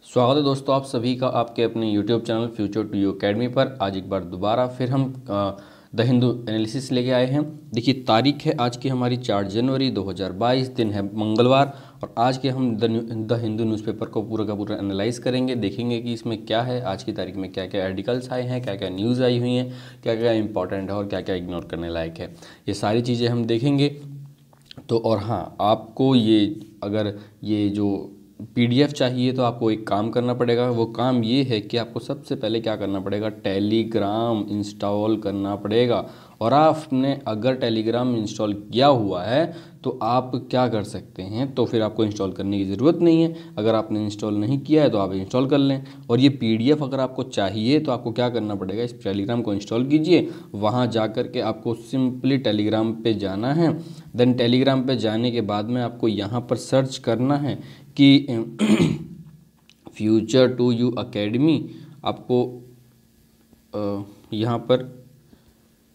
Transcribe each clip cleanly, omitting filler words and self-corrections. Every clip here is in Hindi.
स्वागत है दोस्तों आप सभी का आपके अपने YouTube channel future to you academy पर। आज एक बार दोबारा फिर हम द हिंदू एनालिसिस लेके आए हैं। देखिए तारीख है आज की हमारी 4 जनवरी 2022, दिन है मंगलवार। और आज के हम द हिंदू न्यूज़पेपर को पूरा का पूरा एनालाइज करेंगे, देखेंगे कि इसमें क्या है, आज की तारीख में क्या क्या आर्टिकल्स आए हैं, क्या क्या न्यूज़ आई हुई हैं, क्या क्या इंपॉर्टेंट है और क्या क्या इग्नोर करने लायक है। ये सारी चीज़ें हम देखेंगे। तो और हाँ, आपको ये अगर ये जो पीडीएफ चाहिए तो आपको एक काम करना पड़ेगा। वो काम ये है कि आपको सबसे पहले क्या करना पड़ेगा, टेलीग्राम इंस्टॉल करना पड़ेगा। और आपने अगर टेलीग्राम इंस्टॉल किया हुआ है तो आप क्या कर सकते हैं, तो फिर आपको इंस्टॉल करने की ज़रूरत नहीं है। अगर आपने इंस्टॉल नहीं किया है तो आप इंस्टॉल कर लें। और ये पीडीएफ अगर आपको चाहिए तो आपको क्या करना पड़ेगा, इस टेलीग्राम को इंस्टॉल कीजिए। वहाँ जा कर के आपको सिंपली टेलीग्राम पे जाना है। देन टेलीग्राम पे जाने के बाद में आपको यहाँ पर सर्च करना है कि फ्यूचर टू यू अकेडमी। आपको यहाँ पर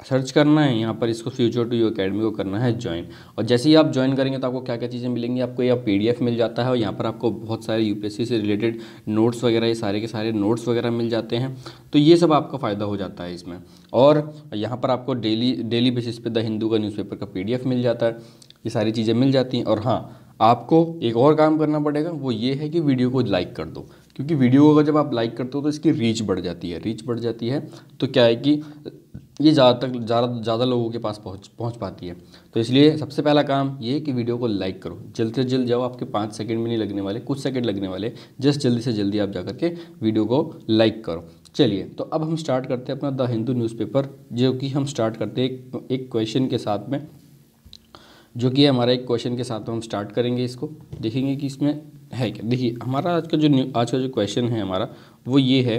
सर्च करना है, यहाँ पर इसको फ्यूचर टू यू अकेडमी को करना है ज्वाइन। और जैसे ही आप ज्वाइन करेंगे तो आपको क्या क्या चीज़ें मिलेंगी, आपको यह पीडीएफ मिल जाता है और यहाँ पर आपको बहुत सारे यूपीएससी से रिलेटेड नोट्स वगैरह, ये सारे के सारे नोट्स वगैरह मिल जाते हैं। तो ये सब आपका फ़ायदा हो जाता है इसमें। और यहाँ पर आपको डेली बेसिस पे द हिंदू का न्यूज़पेपर का पीडीएफ मिल जाता है, ये सारी चीज़ें मिल जाती हैं। और हाँ, आपको एक और काम करना पड़ेगा, वो ये है कि वीडियो को लाइक कर दो। क्योंकि वीडियो को अगर जब आप लाइक करते हो तो इसकी रीच बढ़ जाती है। तो क्या है कि ये ज़्यादा लोगों के पास पहुंच पाती है। तो इसलिए सबसे पहला काम ये है कि वीडियो को लाइक करो, जल्द से जल्द जाओ। आपके 5 सेकंड भी नहीं लगने वाले, कुछ सेकंड लगने वाले। जस्ट जल्दी से जल्दी आप जाकर के वीडियो को लाइक करो। चलिए, तो अब हम स्टार्ट करते हैं अपना द हिंदू न्यूज़पेपर, जो कि हम स्टार्ट करते हैं एक क्वेश्चन के साथ में, जो कि हमारा एक क्वेश्चन के साथ में हम स्टार्ट करेंगे। इसको देखेंगे कि इसमें है क्या। देखिए हमारा आज का जो क्वेश्चन है हमारा वो ये है।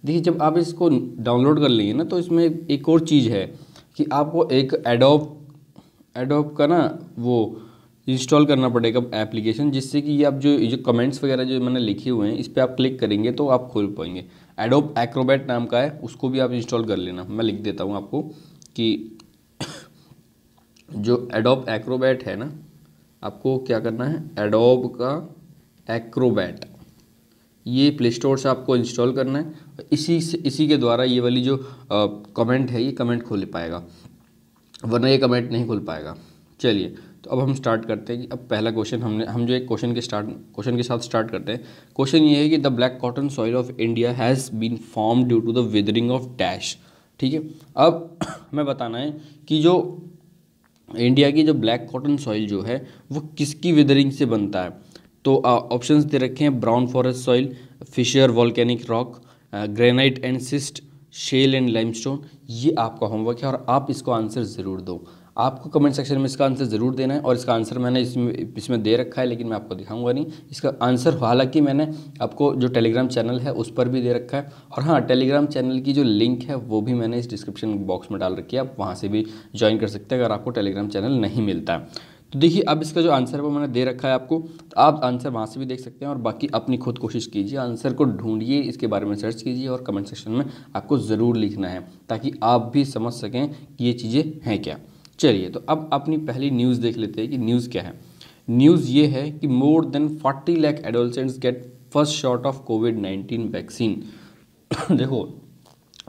देखिए जब आप इसको डाउनलोड कर लेंगे ना, तो इसमें एक और चीज़ है कि आपको एक एडोब का ना वो इंस्टॉल करना पड़ेगा एप्लीकेशन, जिससे कि ये आप जो कमेंट्स वगैरह जो मैंने लिखे हुए हैं इस पर आप क्लिक करेंगे तो आप खोल पाएंगे। एडोब एक्रोबैट नाम का है, उसको भी आप इंस्टॉल कर लेना। मैं लिख देता हूँ आपको कि जो एडोब एक्रोबैट है ना, आपको क्या करना है, एडोब का एक्रोबैट ये प्ले स्टोर से आपको इंस्टॉल करना है। इसी के द्वारा ये वाली जो कमेंट है, ये कमेंट खोल पाएगा, वरना ये कमेंट नहीं खोल पाएगा। चलिए, तो अब हम स्टार्ट करते हैं कि अब पहला क्वेश्चन हम जो एक क्वेश्चन के साथ स्टार्ट करते हैं। क्वेश्चन ये है कि the black cotton soil of India has been form due to the weathering of dash. ठीक है, अब हमें बताना है कि जो इंडिया की जो ब्लैक कॉटन सॉइल जो है वो किसकी विदरिंग से बनता है। तो ऑप्शंस दे रखे हैं, brown forest soil, fissure volcanic rock, granite and schist, shale and limestone. ये आपका होमवर्क है और आप इसको आंसर ज़रूर दो। आपको कमेंट सेक्शन में इसका आंसर ज़रूर देना है। और इसका आंसर मैंने इसमें दे रखा है, लेकिन मैं आपको दिखाऊंगा नहीं इसका आंसर। हालांकि मैंने आपको जो टेलीग्राम चैनल है उस पर भी दे रखा है। और हाँ, टेलीग्राम चैनल की जो लिंक है वो भी मैंने इस डिस्क्रिप्शन बॉक्स में डाल रखी है, आप वहाँ से भी ज्वाइन कर सकते हैं अगर आपको टेलीग्राम चैनल नहीं मिलता है। तो देखिए अब इसका जो आंसर है वो मैंने दे रखा है आपको, तो आप आंसर वहाँ से भी देख सकते हैं। और बाकी अपनी खुद कोशिश कीजिए, आंसर को ढूंढिए, इसके बारे में सर्च कीजिए और कमेंट सेक्शन में आपको ज़रूर लिखना है, ताकि आप भी समझ सकें कि ये चीज़ें हैं क्या। चलिए, तो अब अपनी पहली न्यूज़ देख लेते हैं कि न्यूज़ क्या है। न्यूज़ ये है कि more than 40 lakh adolescents get first shot of covid vaccine. देखो,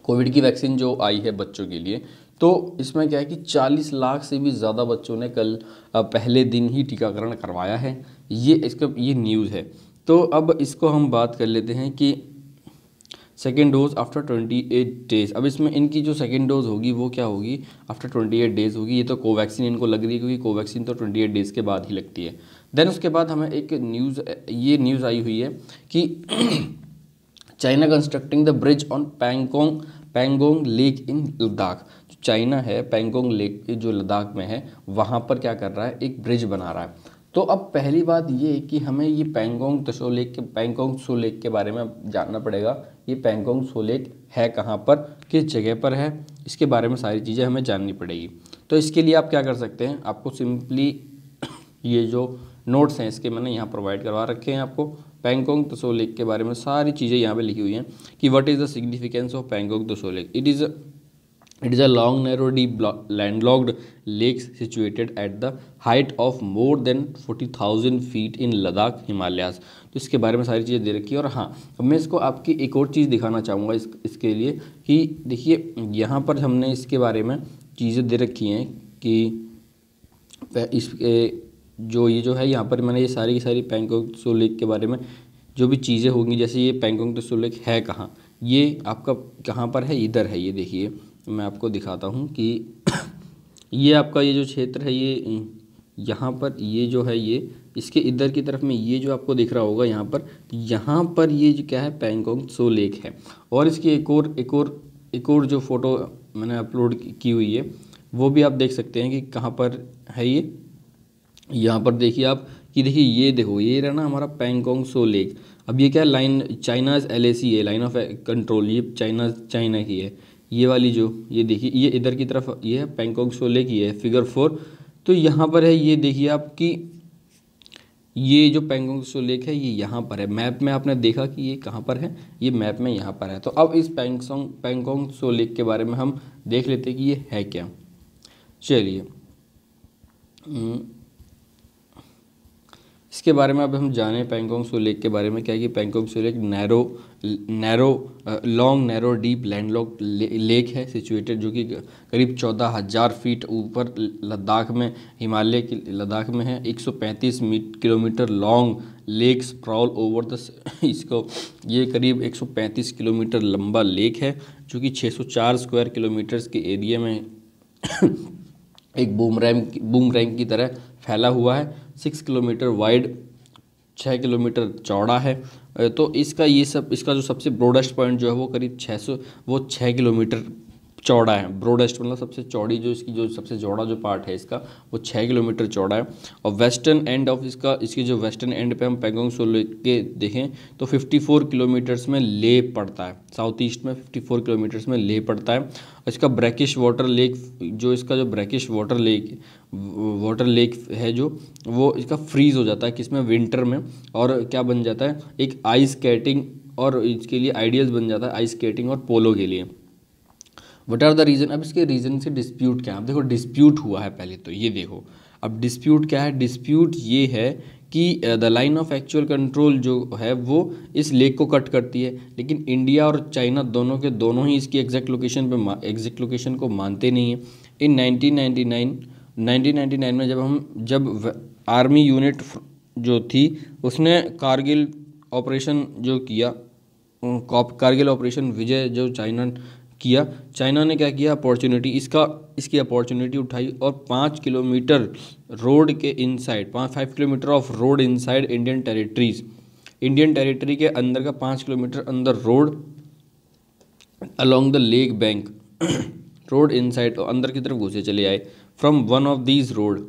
कोविड की वैक्सीन जो आई है बच्चों के लिए, तो इसमें क्या है कि 40 लाख से भी ज़्यादा बच्चों ने कल पहले दिन ही टीकाकरण करवाया है। ये न्यूज़ है। तो अब इसको हम बात कर लेते हैं कि सेकेंड डोज आफ्टर 28 डेज़। अब इसमें इनकी जो सेकेंड डोज होगी वो क्या होगी, आफ्टर 28 डेज़ होगी। ये तो कोवैक्सीन इनको लग रही है, क्योंकि कोवैक्सीन तो 28 डेज़ के बाद ही लगती है। देन उसके बाद हमें एक न्यूज़ आई हुई है कि China constructing the bridge on Pangong lake in Ladakh. जो चाइना है, पैंगोंग लेक जो लद्दाख में है, वहाँ पर क्या कर रहा है, एक ब्रिज बना रहा है। तो अब पहली बात ये है कि हमें ये पैंगोंग त्सो लेक के बारे में जानना पड़ेगा। ये पैंगोंग त्सो लेक है कहाँ पर, किस जगह पर है, इसके बारे में सारी चीज़ें हमें जाननी पड़ेगी। तो इसके लिए आप क्या कर सकते हैं, आपको सिंपली ये जो नोट्स हैं इसके मैंने यहाँ प्रोवाइड करवा रखे हैं आपको। पैंगोंग त्सो लेक के बारे में सारी चीज़ें यहाँ पे लिखी हुई हैं कि what is the significance of Pangong Tso lake. It is It is a long, narrow, deep, landlocked lake situated at the height of more than 40,000 feet in Ladakh, Himalayas। तो इसके बारे में सारी चीज़ें दे रखी है। और हाँ, अब मैं इसको आपकी एक और चीज़ दिखाना चाहूँगा इसके लिए कि देखिए यहाँ पर हमने इसके बारे में चीज़ें दे रखी हैं कि इसके ये जो है यहाँ पर मैंने ये सारी की सारी पैंगोंग त्सो लेक के बारे में जो भी चीज़ें होंगी, जैसे ये पैंगोंग त्सो लेक है कहाँ, ये आपका कहाँ पर है, इधर है। ये देखिए मैं आपको दिखाता हूँ कि ये आपका ये जो क्षेत्र है ये यहाँ पर ये जो है ये इसके इधर की तरफ में ये जो आपको दिख रहा होगा यहाँ पर ये जो क्या है पैंगोंग त्सो लेक है। और इसकी एक और जो फ़ोटो मैंने अपलोड की हुई है वो भी आप देख सकते हैं कि कहाँ पर है ये। यहाँ पर देखिए आप कि देखिए ये देखो ये रहा ना हमारा पैंगोंग त्सो लेक। अब ये क्या लाइन चाइनाज LAC है, लाइन ऑफ कंट्रोल, ये चाइना की है। ये वाली जो ये देखिए ये इधर की तरफ ये है पैंगोंग त्सो लेक, ये है फिगर 4। तो यहाँ पर है ये देखिए आपकी ये जो पैंगोंग त्सो लेक है ये यहाँ पर है। मैप में आपने देखा कि ये कहाँ पर है, ये मैप में यहाँ पर है। तो अब इस पैंगोंग त्सो लेक के बारे में हम देख लेते हैं कि ये है क्या। चलिए इसके बारे में अब हम जाने पैंगोंग त्सो लेक के बारे में। क्या है कि Pangong Tso lake long narrow deep landlocked lake है सिचुएटेड, जो कि करीब 14,000 फीट ऊपर लद्दाख में, हिमालय की लद्दाख में है। 135 kilometre long lake sprawl over the इसको ये करीब 135 किलोमीटर लंबा लेक है जो कि 604 स्क्वायर किलोमीटर्स के एरिया में एक बूमरैंग की तरह फैला हुआ है। 6 किलोमीटर वाइड, 6 किलोमीटर चौड़ा है। तो इसका जो सबसे ब्रॉडेस्ट पॉइंट जो है वो करीब 6 किलोमीटर चौड़ा है। ब्रॉडेस्ट मतलब सबसे चौड़ी जो इसकी जो सबसे चौड़ा जो पार्ट है इसका वो 6 किलोमीटर चौड़ा है। और वेस्टर्न एंड ऑफ इसकी जो वेस्टर्न एंड पे हम पैंगोंग त्सो लेक के देखें तो 54 किलोमीटर्स में ले पड़ता है। साउथ ईस्ट में 54 किलोमीटर्स में ले पड़ता है। इसका brackish water lake brackish water lake है जो वो इसका फ्रीज हो जाता है किसमें, विंटर में। और क्या बन जाता है, एक आइस स्केटिंग और इसके लिए आइडियल बन जाता है आइस स्केटिंग और पोलो के लिए। What are the reason. अब इसके रीज़न से डिस्प्यूट क्या है, अब देखो डिस्प्यूट हुआ है पहले तो ये देखो। अब डिस्प्यूट क्या है, डिस्प्यूट ये है कि the line of actual control जो है वो इस लेक को कट करती है, लेकिन इंडिया और चाइना दोनों ही इसकी एग्जैक्ट लोकेशन को मानते नहीं है। इन 1999 में जब आर्मी यूनिट जो थी उसने कारगिल ऑपरेशन जो किया, कारगिल ऑपरेशन विजय जो चाइना ने क्या किया, इसकी अपॉर्चुनिटी उठाई और 5 किलोमीटर रोड के inside 5 kilometre of road inside Indian territory के अंदर का 5 किलोमीटर अंदर road along the lake bank road inside अंदर की तरफ घुसे चले आए। From one of these road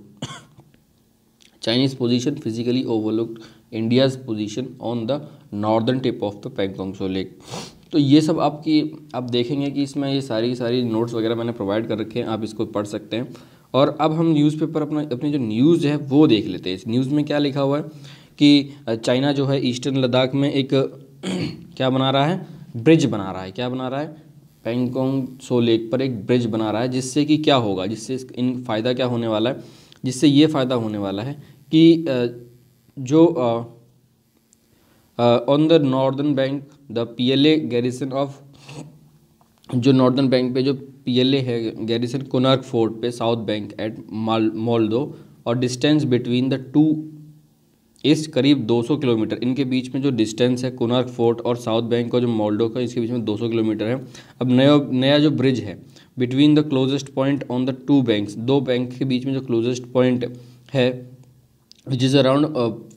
Chinese position physically overlooked India's position on the northern tip of the Pangong Tso lake. तो ये सब आप देखेंगे कि इसमें ये सारी नोट्स वगैरह मैंने प्रोवाइड कर रखे हैं, आप इसको पढ़ सकते हैं। और अब हम न्यूज़पेपर अपनी जो न्यूज़ है वो देख लेते हैं। इस न्यूज़ में क्या लिखा हुआ है कि चाइना जो है ईस्टर्न लद्दाख में एक क्या बना रहा है, ब्रिज बना रहा है। क्या बना रहा है, पैंगोंग त्सो लेक पर एक ब्रिज बना रहा है, जिससे कि क्या होगा, जिससे इन फ़ायदा क्या होने वाला है, जिससे ये फ़ायदा होने वाला है कि जो on the northern bank the PLA garrison of, जो नॉर्दर्न बैंक पे जो PLA है गैरिसन कोनार्क फोर्ट पे साउथ बैंक एट मोल्डो, और डिस्टेंस बिटवीन द टू इस करीब 200 किलोमीटर, इनके बीच में जो डिस्टेंस है कोनार्क फोर्ट और साउथ बैंक का जो मोल्डो का, इसके बीच में 200 किलोमीटर है। अब नया जो ब्रिज है between the closest point on the two banks, दो बैंक के बीच में जो क्लोजेस्ट पॉइंट है विच इज़ अराउंड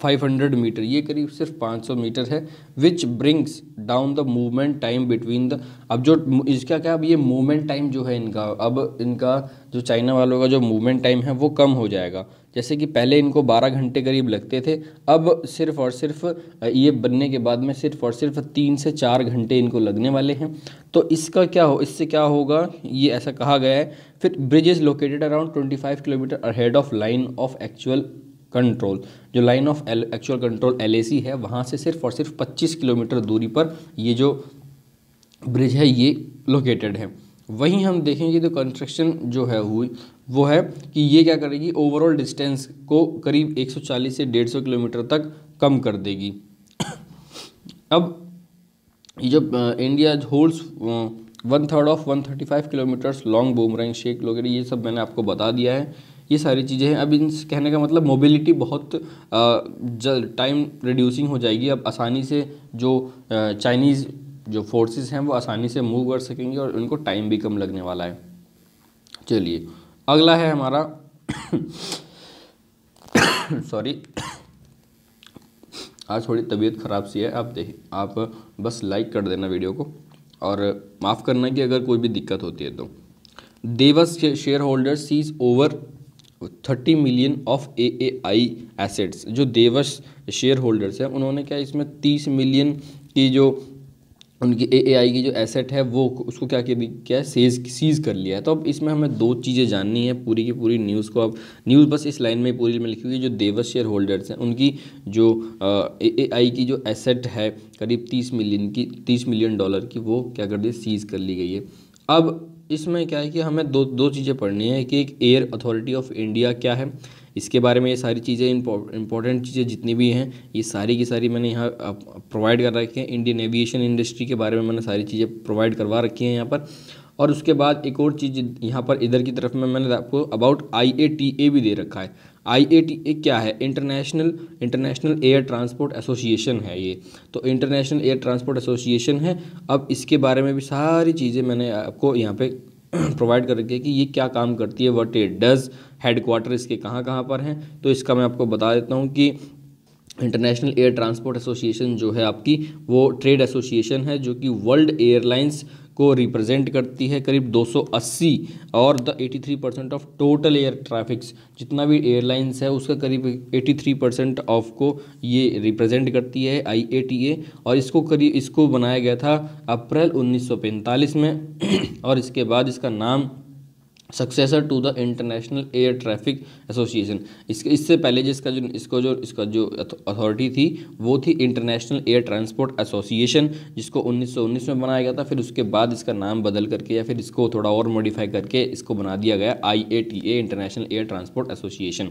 500 मीटर, ये करीब सिर्फ 500 मीटर है। Which brings down the movement time between the, अब जो इसका क्या, अब ये मूवमेंट टाइम जो है इनका जो चाइना वालों का जो मूवमेंट टाइम है वो कम हो जाएगा। जैसे कि पहले इनको 12 घंटे करीब लगते थे, अब सिर्फ और सिर्फ ये बनने के बाद में सिर्फ और सिर्फ 3 से 4 घंटे इनको लगने वाले हैं। तो इससे क्या होगा, ये ऐसा कहा गया है। फिर bridge is located around 25 kilometre ahead of line of actual control, जो line of actual control LAC है वहाँ से सिर्फ और सिर्फ 25 किलोमीटर दूरी पर ये जो ब्रिज है ये लोकेटेड है। वहीं हम देखेंगे तो कंस्ट्रक्शन जो है हुई वो है कि ये क्या करेगी, ओवरऑल डिस्टेंस को करीब 140 से 150 किलोमीटर तक कम कर देगी। अब ये जो India holds 1/3 of 135 kilometres long boomerang shake वगैरह, ये सब मैंने आपको बता दिया है, ये सारी चीज़ें हैं। अब इन कहने का मतलब मोबिलिटी बहुत टाइम रिड्यूसिंग हो जाएगी। अब आसानी से जो चाइनीज़ जो फोर्सेस हैं वो आसानी से मूव कर सकेंगे और उनको टाइम भी कम लगने वाला है। चलिए अगला है हमारा सॉरी, आज थोड़ी तबीयत ख़राब सी है। आप बस लाइक कर देना वीडियो को और माफ़ करना कि अगर कोई भी दिक्कत होती है तो। Devas shareholder seize over 30 million of AAI assets. जो देवस शेयर होल्डर्स हैं उन्होंने क्या इसमें 30 मिलियन की जो उनकी AAI की जो एसेट है वो उसको क्या है सीज कर लिया है। तो अब इसमें हमें दो चीज़ें जाननी है पूरी की पूरी न्यूज़ को। अब न्यूज़ बस इस लाइन में पूरी में लिखी हुई है, जो देवस शेयर होल्डर्स हैं उनकी जो AAI की जो एसेट है करीब 30 मिलियन डॉलर की, वो क्या कर दी, सीज कर ली गई है। अब इसमें क्या है कि हमें दो चीज़ें पढ़नी है कि एक एयर अथॉरिटी ऑफ इंडिया क्या है, इसके बारे में ये सारी चीज़ें इंपॉर्टेंट चीज़ें जितनी भी हैं ये सारी की सारी मैंने यहाँ प्रोवाइड कर रखी हैं। इंडियन एविएशन इंडस्ट्री के बारे में मैंने सारी चीज़ें प्रोवाइड करवा रखी हैं यहाँ पर। और उसके बाद एक और चीज़ यहाँ पर इधर की तरफ में मैंने आपको अबाउट IATA भी दे रखा है। IATA क्या है, इंटरनेशनल एयर ट्रांसपोर्ट एसोसिएशन है ये। तो इंटरनेशनल एयर ट्रांसपोर्ट एसोसिएशन है। अब इसके बारे में भी सारी चीज़ें मैंने आपको यहाँ पे प्रोवाइड कर रखी है कि ये क्या काम करती है, व्हाट इट डज, हेडक्वार्टर इसके कहाँ कहाँ पर हैं। तो इसका मैं आपको बता देता हूँ कि इंटरनेशनल एयर ट्रांसपोर्ट एसोसिएशन जो है आपकी वो ट्रेड एसोसिएशन है जो कि वर्ल्ड एयरलाइंस को रिप्रेजेंट करती है करीब 280 और the 83% of total air traffics, जितना भी एयरलाइंस है उसका करीब 83% ऑफ को ये रिप्रेजेंट करती है IATA। और इसको बनाया गया था अप्रैल 1945 में और इसके बाद इसका नाम successor to the international air traffic association, इससे पहले इसका जो अथॉरिटी थी वो थी इंटरनेशनल एयर ट्रांसपोर्ट एसोसिएशन, जिसको 1919 में बनाया गया था। फिर उसके बाद इसका नाम बदल करके या फिर इसको थोड़ा और मॉडिफाई करके इसको बना दिया गया IATA, international air transport association.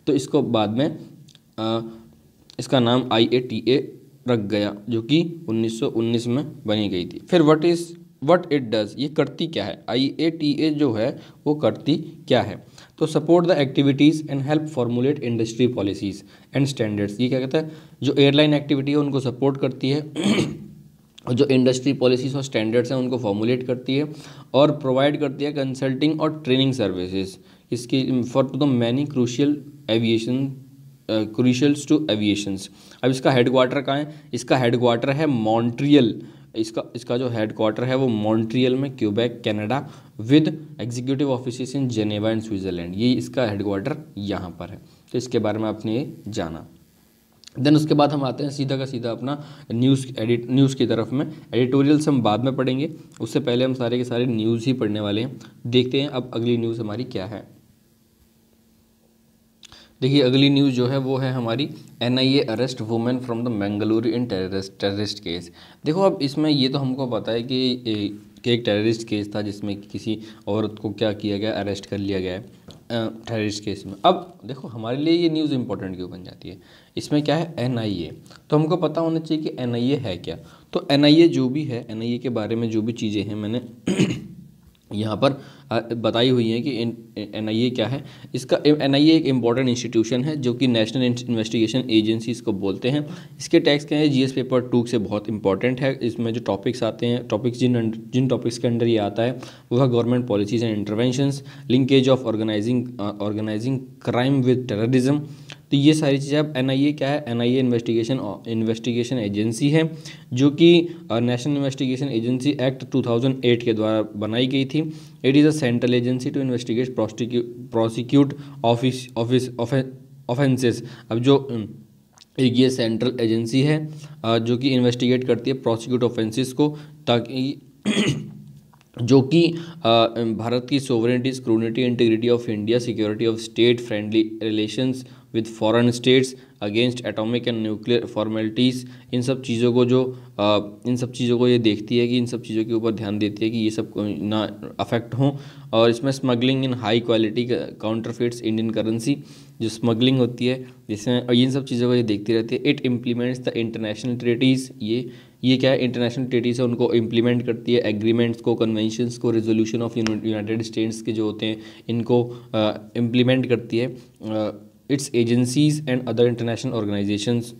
तो इसको बाद में इसका नाम IATA रख गया जो कि 1919 में बनी गई थी। फिर व्हाट इट डज, ये करती क्या है, IATA जो है वो करती क्या है। तो support the activities and help formulate industry policies and standards. ये क्या कहता है, जो एयरलाइन एक्टिविटी है उनको सपोर्ट करती है और जो इंडस्ट्री पॉलिसीज़ और स्टैंडर्ड्स हैं उनको फॉर्मुलेट करती है और प्रोवाइड करती है कंसल्टिंग और ट्रेनिंग सर्विसेज इसकी for the many क्रूशियल्स to aviations. अब इसका हेडक्वार्टर कहाँ है, इसका हेडक्वार्टर है मॉन्ट्रियल। इसका जो हेडक्वार्टर है वो मॉन्ट्रियल में, Quebec Canada, with executive offices in Geneva and Switzerland. ये इसका हेडक्वार्टर यहाँ पर है। तो इसके बारे में आपने ये जाना। देन उसके बाद हम आते हैं सीधा का सीधा अपना न्यूज़ की तरफ में। एडिटोरियल्स हम बाद में पढ़ेंगे, उससे पहले हम सारे के सारे न्यूज़ ही पढ़ने वाले हैं। देखते हैं अब अगली न्यूज़ हमारी क्या है। देखिए अगली न्यूज़ जो है वो है हमारी NIA arrest women from the Bengaluru in terrorist case. देखो अब इसमें ये तो हमको पता है कि एक टेररिस्ट केस था जिसमें किसी औरत को क्या किया गया, अरेस्ट कर लिया गया है टेररिस्ट केस में। अब देखो हमारे लिए ये न्यूज़ इंपॉर्टेंट क्यों बन जाती है, इसमें क्या है NIA, तो हमको पता होना चाहिए कि NIA है क्या। तो NIA जो भी है, NIA के बारे में जो भी चीज़ें हैं मैंने यहाँ पर बताई हुई है कि NIA क्या है। इसका NIA एक इम्पॉर्टेंट इंस्टीट्यूशन है जो कि नेशनल इन्वेस्टिगेशन एजेंसी इसको बोलते हैं। इसके टैक्स क्या है, GS पेपर 2 से बहुत इंपॉर्टेंट है। इसमें जो टॉपिक्स आते हैं, जिन टॉपिक्स के अंडर ये आता है वो है government policies and interventions, linkage of organising crime with terrorism. तो ये सारी चीज़ें। अब NIA क्या है, NIA इन्वेस्टिगेशन एजेंसी है जो कि नेशनल इन्वेस्टिगेशन एजेंसी एक्ट 2008 के द्वारा बनाई गई थी। It is a central agency to investigate prosecute offences. अब जो एक ये सेंट्रल एजेंसी है जो कि इन्वेस्टिगेट करती है प्रोसिक्यूट ऑफेंसेस को, ताकि जो कि भारत की sovereignty, scrutiny, integrity of India, security of state, friendly relations with foreign states against atomic and nuclear formalities. इन सब चीज़ों को ये देखती है कि इन सब चीज़ों के ऊपर ध्यान देती है कि ये सब ना अफेक्ट हों। और इसमें smuggling in high quality counterfeits Indian currency, जो स्मगलिंग होती है जिसमें, और इन सब चीज़ों को ये देखती रहती है। It implements the international treaties, ये क्या है, इंटरनेशनल ट्रीटीज़ है उनको इम्प्लीमेंट करती है, एग्रीमेंट्स को, कन्वेंशंस को, रेजोल्यूशन ऑफ यूनाइटेड स्टेट्स के जो होते हैं इनको इम्प्लीमेंट करती है। It's agencies and other international organisations.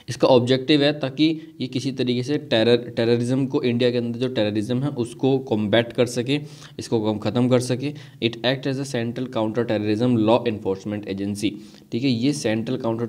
इसका ऑब्जेक्टिव है ताकि ये किसी तरीके से टेररिज्म को, इंडिया के अंदर जो टेररिज्म है उसको कॉम्बैट कर सके, इसको ख़त्म कर सके। It act as a central counter terrorism law enforcement agency. ठीक है, ये central counter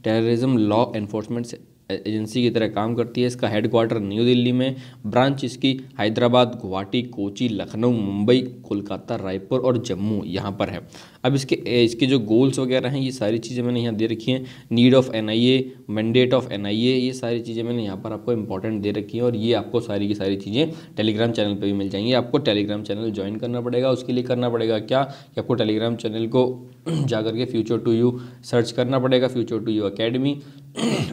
terrorism law enforcement agency की तरह काम करती है। इसका हेडक्वार्टर न्यू दिल्ली में, ब्रांच इसकी हैदराबाद, गुवाहाटी, कोची, लखनऊ, मुंबई, कोलकाता, रायपुर और जम्मू यहाँ पर है। अब इसके जो गोल्स वगैरह हैं ये सारी चीज़ें मैंने यहाँ दे रखी हैं। Need of NIA, mandate of NIA, ये सारी चीज़ें मैंने यहाँ पर आपको इंपॉर्टेंट दे रखी हैं। और ये आपको सारी की सारी चीज़ें टेलीग्राम चैनल पर भी मिल जाएंगी। आपको टेलीग्राम चैनल ज्वाइन करना पड़ेगा। उसके लिए करना पड़ेगा क्या कि आपको टेलीग्राम चैनल को जाकर के फ्यूचर टू यू सर्च करना पड़ेगा, फ्यूचर टू यू अकेडमी,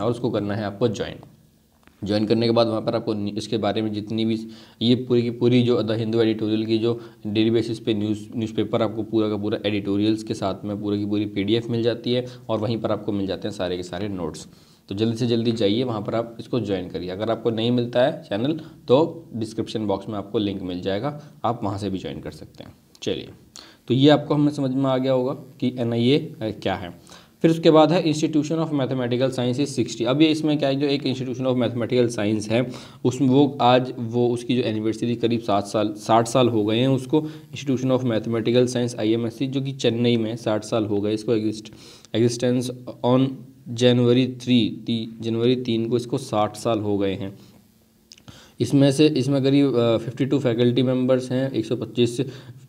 और उसको करना है आपको ज्वाइन करने के बाद वहाँ पर आपको इसके बारे में जितनी भी ये पूरी की पूरी जो द हिंदू एडिटोरियल की जो डेली बेसिस पे न्यूज़पेपर आपको पूरा का पूरा एडिटोरियल्स के साथ में पूरी की पूरी PDF मिल जाती है। और वहीं पर आपको मिल जाते हैं सारे के सारे नोट्स। तो जल्दी से जल्दी जाइए वहाँ पर, आप इसको ज्वाइन करिए। अगर आपको नहीं मिलता है चैनल तो डिस्क्रिप्शन बॉक्स में आपको लिंक मिल जाएगा, आप वहाँ से भी ज्वाइन कर सकते हैं। चलिए, तो ये आपको हमें समझ में आ गया होगा कि NIA क्या है। फिर उसके बाद है institution of mathematical science is 60। अब ये इसमें क्या है, जो एक इंस्टीट्यूशन ऑफ मैथमेटिकल साइंस है उसमें वो उसकी जो एनिवर्सरी करीब 60 साल हो गए हैं उसको। Institution of mathematical science IMSC जो कि चेन्नई में 60 साल हो गए इसको एग्जिस्टेंस ऑन जनवरी 3 को इसको 60 साल हो गए हैं। इसमें करीब 52 फैकल्टी मेंबर्स हैं, 125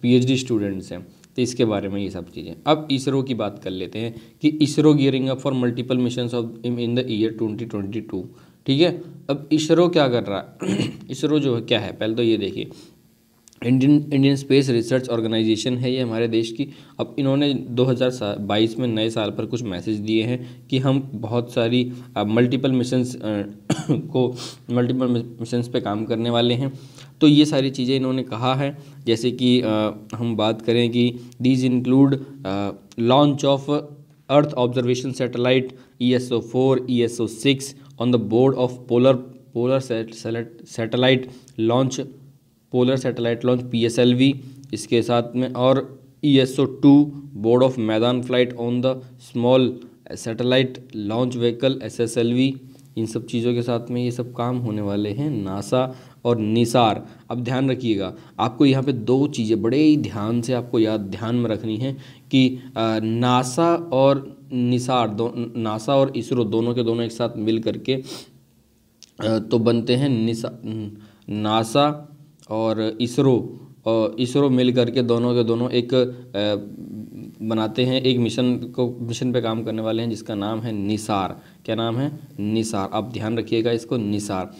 PhD स्टूडेंट्स हैं। तो इसके बारे में ये सब चीज़ें। अब इसरो की बात कर लेते हैं कि ISRO gearing up for multiple missions of in the year 2022। ठीक है, अब इसरो क्या कर रहा है इसरो जो है क्या है, पहले तो ये देखिए, इंडियन स्पेस रिसर्च ऑर्गेनाइजेशन है ये हमारे देश की। अब इन्होंने 2022 में नए साल पर कुछ मैसेज दिए हैं कि हम बहुत सारी मल्टीपल मिशंस पे काम करने वाले हैं। तो ये सारी चीज़ें इन्होंने कहा है, जैसे कि हम बात करें कि these include launch of earth observation satellite ESO-4, ESO-6 on the board of polar satellite launch PSLV, इसके साथ में, और ESO-2 बोर्ड ऑफ मैदान flight on the small satellite launch vehicle SSLV। इन सब चीज़ों के साथ में ये सब काम होने वाले हैं नासा और निसार। अब ध्यान रखिएगा, आपको यहाँ पे दो चीज़ें बड़े ही ध्यान से आपको ध्यान में रखनी है कि नासा और निसार, नासा और इसरो दोनों के दोनों एक साथ मिल करके तो बनते हैं नासा और इसरो मिल करके दोनों के दोनों एक बनाते हैं, एक मिशन पे काम करने वाले हैं जिसका नाम है निसार। क्या नाम है? निसार। आप ध्यान रखिएगा इसको, निसार।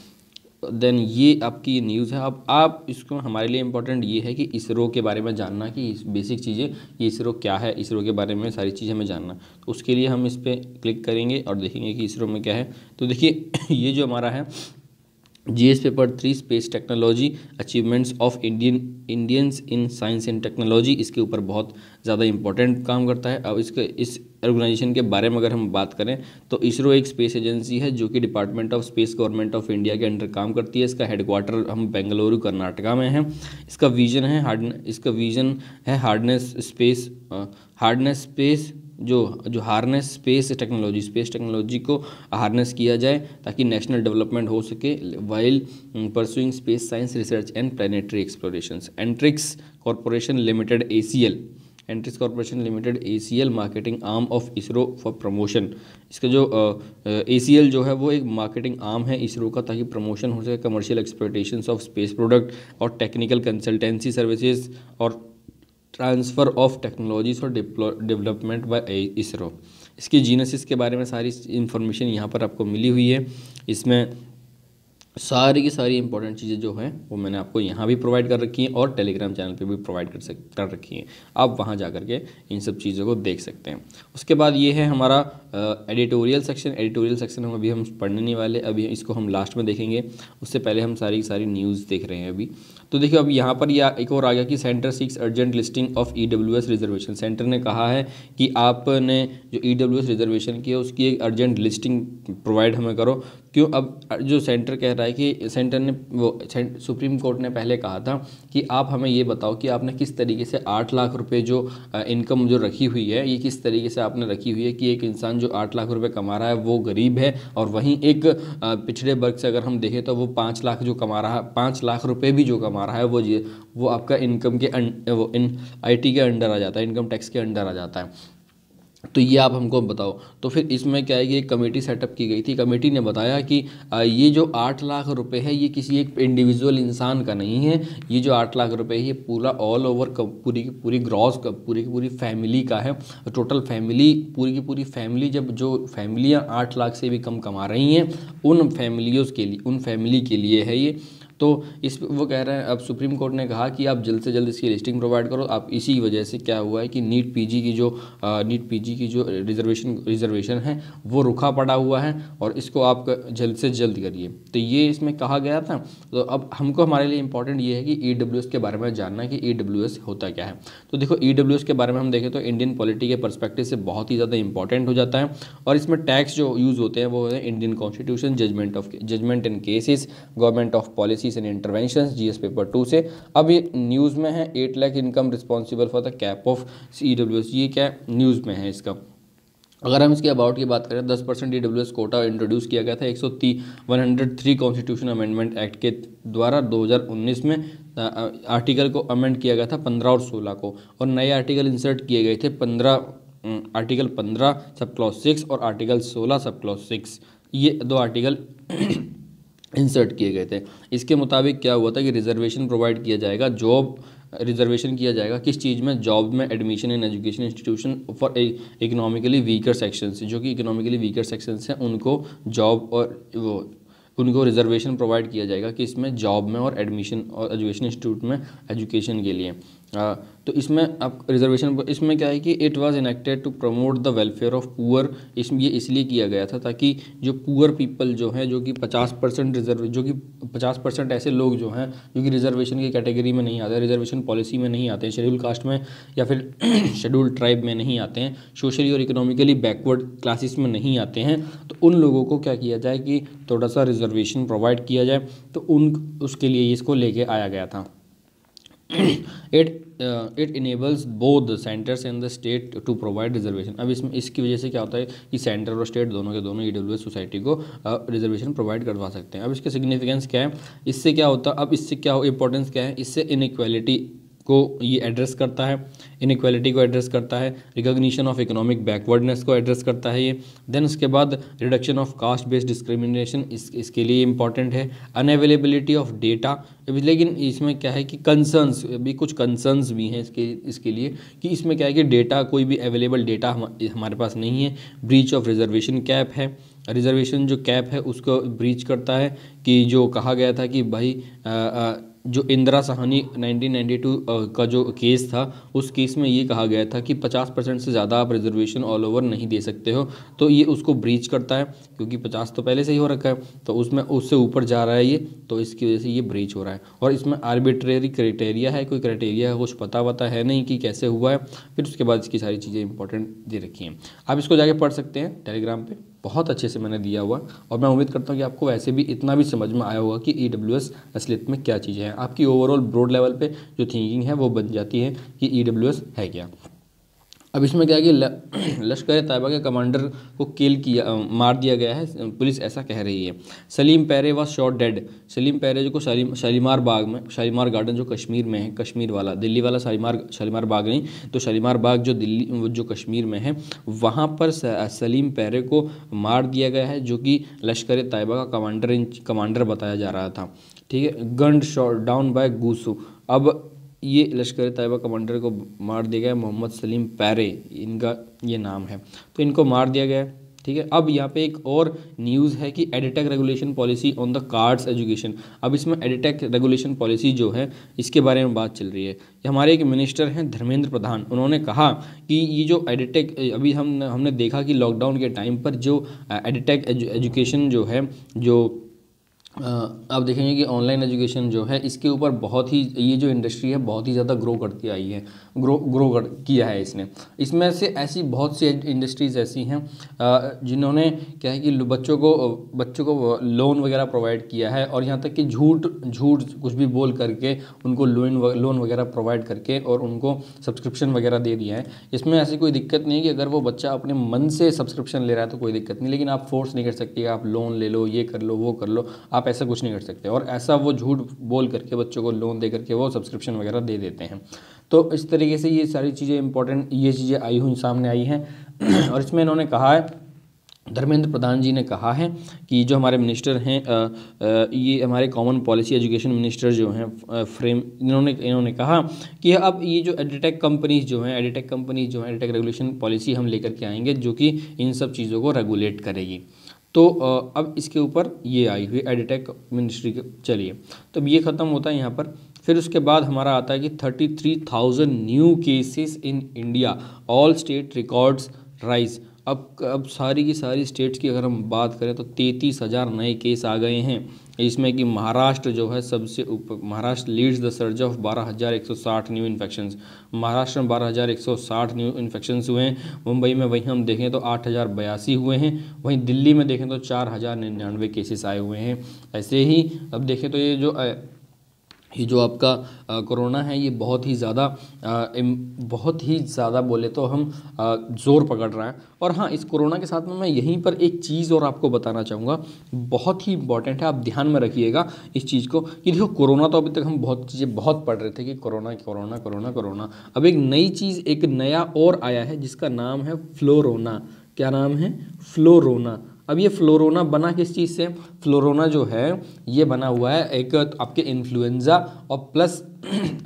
देन ये आपकी न्यूज़ है। अब आप इसको, हमारे लिए इम्पोर्टेंट ये है कि इसरो के बारे में जानना, कि बेसिक चीज़ें, ये इसरो क्या है, इसरो के बारे में सारी चीज़ें हमें जानना। तो उसके लिए हम इस पर क्लिक करेंगे और देखेंगे कि इसरो में क्या है। तो देखिए ये जो हमारा है GS paper 3 space technology achievements of Indians in science and technology, इसके ऊपर बहुत ज़्यादा इंपॉर्टेंट काम करता है। अब इस ऑर्गेनाइजेशन के बारे में अगर हम बात करें तो इसरो एक स्पेस एजेंसी है जो कि department of space government of India के अंडर काम करती है। इसका हेडक्वार्टर हम बेंगलुरु कर्नाटका में है। इसका विजन है हार्नेस स्पेस टेक्नोलॉजी को हार्नेस किया जाए ताकि नेशनल डेवलपमेंट हो सके while pursuing space science research and planetary explorations. Antrix corporation limited ACL marketing arm of ISRO for promotion. इसका जो ACL जो है वो एक मार्केटिंग आर्म है इसरो का, ताकि प्रमोशन हो सके कमर्शियल एक्सप्लोइटेशंस ऑफ स्पेस प्रोडक्ट और टेक्निकल कंसल्टेंसी सर्विसेज और ट्रांसफ़र ऑफ टेक्नोलॉजीज और डेवलपमेंट बाय इसरो। इसकी जीनेसिस के बारे में सारी इन्फॉर्मेशन यहाँ पर आपको मिली हुई है। इसमें सारी की सारी इंपॉर्टेंट चीज़ें जो हैं वो मैंने आपको यहाँ भी प्रोवाइड कर रखी हैं और टेलीग्राम चैनल पे भी प्रोवाइड कर रखी हैं। आप वहाँ जा कर के इन सब चीज़ों को देख सकते हैं। उसके बाद ये है हमारा एडिटोरियल सेक्शन। एडिटोरियल सेक्शन हम अभी पढ़ने नहीं वाले, अभी इसको हम लास्ट में देखेंगे। उससे पहले हम सारी की सारी न्यूज़ देख रहे हैं अभी। तो देखिए अब यहाँ पर एक और आ गया कि centre seeks urgent listing of EWS reservation. Centre ने कहा है कि आपने जो EWS रिजर्वेशन की है उसकी एक अर्जेंट लिस्टिंग प्रोवाइड हमें करो। क्यों? अब जो सेंटर कह रहा है कि सेंटर ने सुप्रीम कोर्ट ने पहले कहा था कि आप हमें ये बताओ कि आपने किस तरीके से 8 लाख रुपए जो इनकम जो रखी हुई है ये किस तरीके से आपने रखी हुई है कि एक इंसान जो 8 लाख रुपए कमा रहा है वो गरीब है, और वहीं एक पिछड़े वर्ग से अगर हम देखें तो वो 5 लाख जो कमा रहा है, 5 लाख रुपए भी जो कमा रहा है वो आपका इनकम के वो इन IT के अंडर आ जाता है, इनकम टैक्स के अंडर आ जाता है। तो ये आप हमको बताओ। तो फिर इसमें क्या है कि एक कमेटी सेटअप की गई थी। कमेटी ने बताया कि ये जो 8 लाख रुपए है ये किसी एक इंडिविजुअल इंसान का नहीं है, ये जो 8 लाख रुपए है ये पूरा ऑल ओवर पूरी की पूरी ग्रॉस पूरी की पूरी फैमिली का है। टोटल फैमिली, पूरी की पूरी फैमिली, जब जो फैमिलियाँ 8 लाख से भी कम कमा रही हैं उन फैमिली के लिए है ये। तो वो कह रहे हैं, अब सुप्रीम कोर्ट ने कहा कि आप जल्द से जल्द इसकी लिस्टिंग प्रोवाइड करो। आप इसी वजह से क्या हुआ है कि नीट पीजी की जो रिजर्वेशन है वो रुका पड़ा हुआ है और इसको आप जल्द से जल्द करिए। तो ये इसमें कहा गया था। तो अब हमको हमारे लिए इंपॉर्टेंट ये है कि EWS के बारे में जानना कि EWS होता क्या है। तो देखो EWS के बारे में हम देखें तो इंडियन पॉलिटी के पर्सपेक्टिव से बहुत ही ज़्यादा इंपॉर्टेंट हो जाता है। और इसमें टैक्स जो यूज़ होते हैं वो है Indian constitution, judgement in cases, government of policies and interventions, GS paper 2 से। अब ये न्यूज़ में है 8 lakh income responsible for the cap of EWS। ये क्या न्यूज़ में है इसका। अगर हम इसके अबाउट की बात करें 10% EWS कोटा इंट्रोड्यूस किया गया था 103 कॉन्स्टिट्यूशन अमेंडमेंट एक्ट के द्वारा 2019 में। आर्टिकल को अमेंड किया गया था 15 और 16 को, और नए आर्टिकल इंसर्ट किए गए थे आर्टिकल 15 सब क्लॉज 6 और आर्टिकल 16 सब क्लॉज 6। ये 2 आर्टिकल इंसर्ट किए गए थे। इसके मुताबिक क्या हुआ था कि रिजर्वेशन प्रोवाइड किया जाएगा, जॉब रिजर्वेशन किया जाएगा किस चीज़ में? जॉब में, admission in education institution for economically weaker sections, जो कि इकोनॉमिकली वीकर सेक्शंस हैं उनको जॉब और उनको रिजर्वेशन प्रोवाइड किया जाएगा कि इसमें जॉब में और एडमिशन और एजुकेशन इंस्टीट्यूट में एजुकेशन के लिए। तो इसमें आप रिजर्वेशन, इसमें क्या है कि it was enacted to promote the welfare of poor. ये इसलिए किया गया था ताकि जो पुअर पीपल जो हैं, जो कि 50% ऐसे लोग जो हैं जो कि रिजर्वेशन की कैटेगरी में नहीं आते, रिजर्वेशन पॉलिसी में नहीं आते हैं, शेड्यूल कास्ट में या फिर शेड्यूल ट्राइब में नहीं आते हैं, सोशली और इकोनॉमिकली बैकवर्ड क्लासेस में नहीं आते हैं, तो उन लोगों को क्या किया जाए कि थोड़ा सा रिजर्वेशन प्रोवाइड किया जाए। तो उसके लिए इसको लेके आया गया था। It enables both the centres and the state to provide reservation. अब इसकी वजह से क्या होता है कि सेंटर और स्टेट दोनों के दोनों EWS सोसाइटी को रिजर्वेशन प्रोवाइड करवा सकते हैं। अब इसका सिग्निफिकेंस क्या है, इससे क्या होता है, अब इससे क्या इंपॉर्टेंस क्या है, इससे इनइक्वालिटी को ये एड्रेस करता है, इनइक्वालिटी को एड्रेस करता है, रिकॉग्निशन ऑफ इकोनॉमिक बैकवर्डनेस को एड्रेस करता है ये। देन उसके बाद reduction of caste based discrimination, इसके लिए इंपॉर्टेंट है। अनअवेलेबिलिटी ऑफ डेटा, लेकिन इसमें क्या है कि कंसर्न्स भी, कुछ कंसर्न्स भी हैं इसके लिए कि इसमें क्या है कि डेटा, कोई भी अवेलेबल डेटा हमारे पास नहीं है। ब्रीच ऑफ रिजर्वेशन कैप है, रिजर्वेशन जो कैप है उसको ब्रीच करता है कि जो कहा गया था कि भाई जो इंदिरा साहनी 1992 का जो केस था उस केस में ये कहा गया था कि 50% से ज़्यादा आप रिजर्वेशन ऑल ओवर नहीं दे सकते हो, तो ये उसको ब्रीच करता है क्योंकि 50 तो पहले से ही हो रखा है, तो उसमें उससे ऊपर जा रहा है ये, तो इसकी वजह से ये ब्रीच हो रहा है। और इसमें आर्बिट्रेरी क्राइटेरिया है, कोई क्राइटेरिया है कुछ पता है नहीं कि कैसे हुआ है। फिर उसके बाद इसकी सारी चीज़ें इंपॉर्टेंट दे रखी हैं, आप इसको जाके पढ़ सकते हैं टेलीग्राम पे, बहुत अच्छे से मैंने दिया हुआ। और मैं उम्मीद करता हूँ कि आपको वैसे भी इतना भी समझ में आया होगा कि EWS असलियत में क्या चीज़ें हैं। आपकी ओवरऑल ब्रॉड लेवल पे जो थिंकिंग है वो बन जाती है कि EWS है क्या। अब इसमें क्या है कि लश्कर तैयबा के कमांडर को मार दिया गया है, पुलिस ऐसा कह रही है। सलीम पैरे वाज शॉट डेड। सलीम पैरे जो को शालीमार बाग में, शालीमार गार्डन जो कश्मीर में है, कश्मीर वाला, दिल्ली वाला शालीमार बाग नहीं, तो शालीमार बाग जो कश्मीर में है वहाँ पर सलीम पैरे को मार दिया गया है, जो कि लश्कर तैयबा का कमांडर बताया जा रहा था। ठीक है, गन शॉट डाउन बाय गूसू। अब ये लश्कर तैयबा कमांडर को मार दिया गया, मोहम्मद सलीम पैरे इनका ये नाम है, तो इनको मार दिया गया। ठीक है। अब यहाँ पे एक और न्यूज़ है कि edtech regulation policy on the cards education. अब इसमें एडिटेक रेगुलेशन पॉलिसी जो है इसके बारे में बात चल रही है। हमारे एक मिनिस्टर हैं धर्मेंद्र प्रधान, उन्होंने कहा कि ये जो एडिटेक, अभी हमने देखा कि लॉकडाउन के टाइम पर जो एडिटेक एजुकेशन जो है, जो आप देखेंगे कि ऑनलाइन एजुकेशन जो है इसके ऊपर बहुत ही, ये जो इंडस्ट्री है बहुत ही ज़्यादा ग्रो करती आई है, किया है इसने। इसमें से ऐसी बहुत सी इंडस्ट्रीज़ ऐसी हैं जिन्होंने क्या है कि बच्चों को लोन वगैरह प्रोवाइड किया है, और यहाँ तक कि झूठ कुछ भी बोल करके उनको लोन वगैरह प्रोवाइड करके और उनको सब्सक्रिप्शन वगैरह दे दिया है। इसमें ऐसी कोई दिक्कत नहीं है कि अगर वो बच्चा अपने मन से सब्सक्रिप्शन ले रहा है तो कोई दिक्कत नहीं, लेकिन आप फोर्स नहीं कर सकते, आप लोन ले लो, ये कर लो, वो कर लो, आप ऐसा कुछ नहीं कर सकते। और ऐसा वो झूठ बोल करके बच्चों को लोन दे करके वो सब्सक्रिप्शन वगैरह दे देते हैं। तो इस तरीके से ये सारी चीज़ें इंपॉर्टेंट, ये चीज़ें सामने आई हैं। और इसमें इन्होंने कहा है, धर्मेंद्र प्रधान जी ने कहा है कि जो हमारे मिनिस्टर हैं, ये हमारे कॉमन पॉलिसी एजुकेशन मिनिस्टर जो हैं इन्होंने कहा कि अब ये जो एडिटेक कंपनीज जो हैं एडिटेक रेगुलेशन पॉलिसी हम लेकर के आएंगे जो कि इन सब चीज़ों को रेगुलेट करेगी। तो अब इसके ऊपर ये आई हुई एडिटेक मिनिस्ट्री के, चलिए तो अब ये ख़त्म होता है यहाँ पर। फिर उसके बाद हमारा आता है कि 33,000 new cases in India, all state records rise. अब सारी की सारी स्टेट्स की अगर हम बात करें तो 33,000 नए केस आ गए हैं। इसमें कि महाराष्ट्र जो है सबसे ऊपर, Maharashtra leads the surge of 12,160 new infections. Maharashtra में 12,160 न्यू इन्फेक्शंस हुए हैं। मुंबई में वहीं हम देखें तो 8,082 हुए हैं। वहीं दिल्ली में देखें तो 4,099 केसेस आए हुए हैं। ऐसे ही अब देखें तो ये जो आपका कोरोना है ये बहुत ही ज़्यादा बोले तो हम ज़ोर पकड़ रहा है। और हाँ, इस कोरोना के साथ में मैं यहीं पर एक चीज़ और आपको बताना चाहूँगा, बहुत ही इंपॉर्टेंट है, आप ध्यान में रखिएगा इस चीज़ को कि देखो कोरोना तो अभी तक हम बहुत चीज़ें बहुत पढ़ रहे थे कि कोरोना। अब एक नई चीज़, एक नया और आया है जिसका नाम है फ्लोरोना। क्या नाम है? फ्लोरोना। अब ये फ्लोरोना बना किस चीज़ से? फ्लोरोना जो है ये बना हुआ है एक आपके इन्फ्लुएंजा और प्लस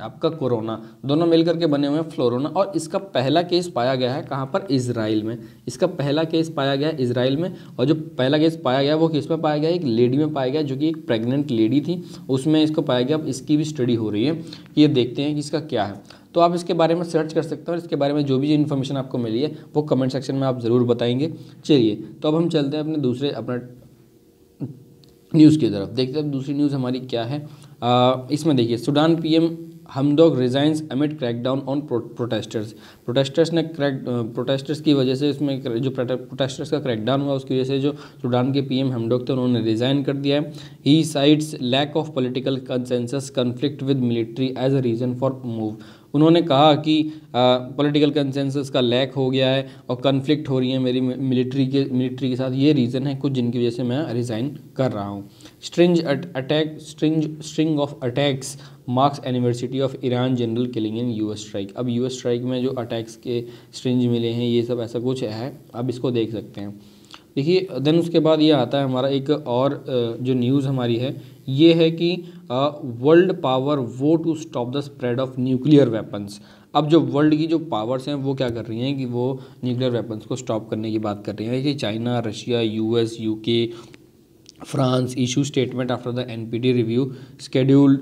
आपका कोरोना, दोनों मिलकर के बने हुए हैं फ्लोरोना। और इसका पहला केस पाया गया है कहाँ पर? इजराइल में। इसका पहला केस पाया गया है इजराइल में। और जो पहला केस पाया गया वो किस में पाया गया? एक लेडी में पाया गया जो कि एक प्रेग्नेंट लेडी थी, उसमें इसको पाया गया। अब इसकी भी स्टडी हो रही है कि ये देखते हैं कि इसका क्या है। तो आप इसके बारे में सर्च कर सकते हो और इसके बारे में जो भी इन्फॉर्मेशन आपको मिली है वो कमेंट सेक्शन में आप ज़रूर बताएंगे। चलिए तो अब हम चलते हैं अपना न्यूज़ की तरफ, देखते हैं दूसरी न्यूज़ हमारी क्या है। इसमें देखिए, Sudan PM Hamdok resigns amid crackdown on protesters की वजह से, इसमें जो प्रोटेस्टर्स का क्रैकडाउन हुआ उसकी वजह से जो सूडान के पीएम हमदोक थे उन्होंने रिज़ाइन कर दिया है। He cites lack of political consensus conflict with military as a reason for move. उन्होंने कहा कि पॉलिटिकल कंसेंसस का लैक हो गया है और कन्फ्लिक्ट हो रही है मेरी मिलिट्री के साथ, ये रीज़न है कुछ जिनकी वजह से मैं रिज़ाइन कर रहा हूँ। String of attacks marks anniversary of Iran general killing in US strike. अब यूएस स्ट्राइक में जो अटैक्स के स्ट्रिंज मिले हैं ये सब ऐसा कुछ है, अब इसको देख सकते हैं। देखिए देन उसके बाद ये आता है हमारा एक और जो न्यूज़ हमारी है ये है कि वर्ल्ड पावर वो to stop the spread of nuclear weapons. अब जो वर्ल्ड की जो पावर्स हैं वो क्या कर रही हैं कि वो न्यूक्लियर वेपन्स को स्टॉप करने की बात कर रही हैं कि China, Russia, US, UK, France issue statement after the NPT review scheduled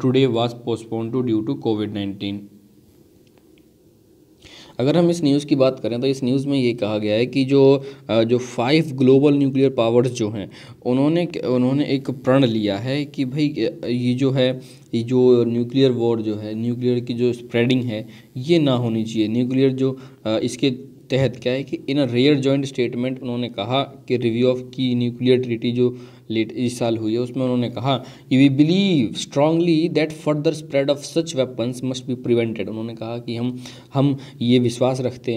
today was postponed due to COVID-19। अगर हम इस न्यूज़ की बात करें तो इस न्यूज़ में ये कहा गया है कि जो 5 ग्लोबल न्यूक्लियर पावर्स जो हैं उन्होंने एक प्रण लिया है कि भाई ये जो न्यूक्लियर वॉर जो है, न्यूक्लियर की जो स्प्रेडिंग है ये ना होनी चाहिए। न्यूक्लियर जो इसके तहत क्या है कि in a rare joint statement उन्होंने कहा कि रिव्यू ऑफ की न्यूक्लियर ट्रीटी जो लेट इस साल हुई है उसमें उन्होंने कहा कि we believe strongly that further spread of such weapons must be prevented. उन्होंने कहा कि हम ये विश्वास करते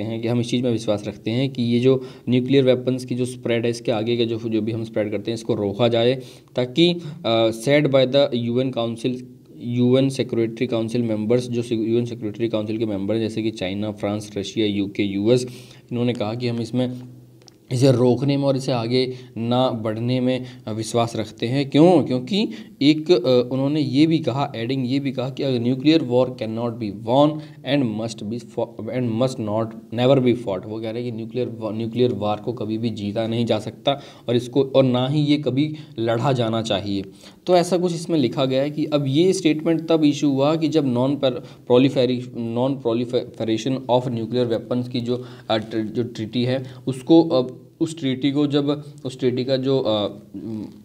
हैं कि हम इस चीज़ में विश्वास रखते हैं कि ये जो न्यूक्लियर वेपन्स की जो स्प्रेड है इसके आगे के जो भी हम स्प्रेड करते हैं इसको रोका जाए, ताकि said by the UN security council members, जो यूएन सिक्योरिटी काउंसिल के मेंबर जैसे कि China, France, Russia, UK, US, इन्होंने कहा कि हम इसमें इसे रोकने में और इसे आगे ना बढ़ने में विश्वास रखते हैं। क्यों? क्योंकि एक उन्होंने ये भी कहा, एडिंग ये भी कहा कि nuclear war can not be won and must not never be fought. वो कह रहे हैं कि न्यूक्लियर वार को कभी भी जीता नहीं जा सकता और इसको और ना ही ये कभी लड़ा जाना चाहिए। तो ऐसा कुछ इसमें लिखा गया है कि अब ये स्टेटमेंट तब इशू हुआ कि जब non proliferation of nuclear weapons की जो ट्रीटी है उसको उस ट्रीटी को जब उस ट्रीटी का जो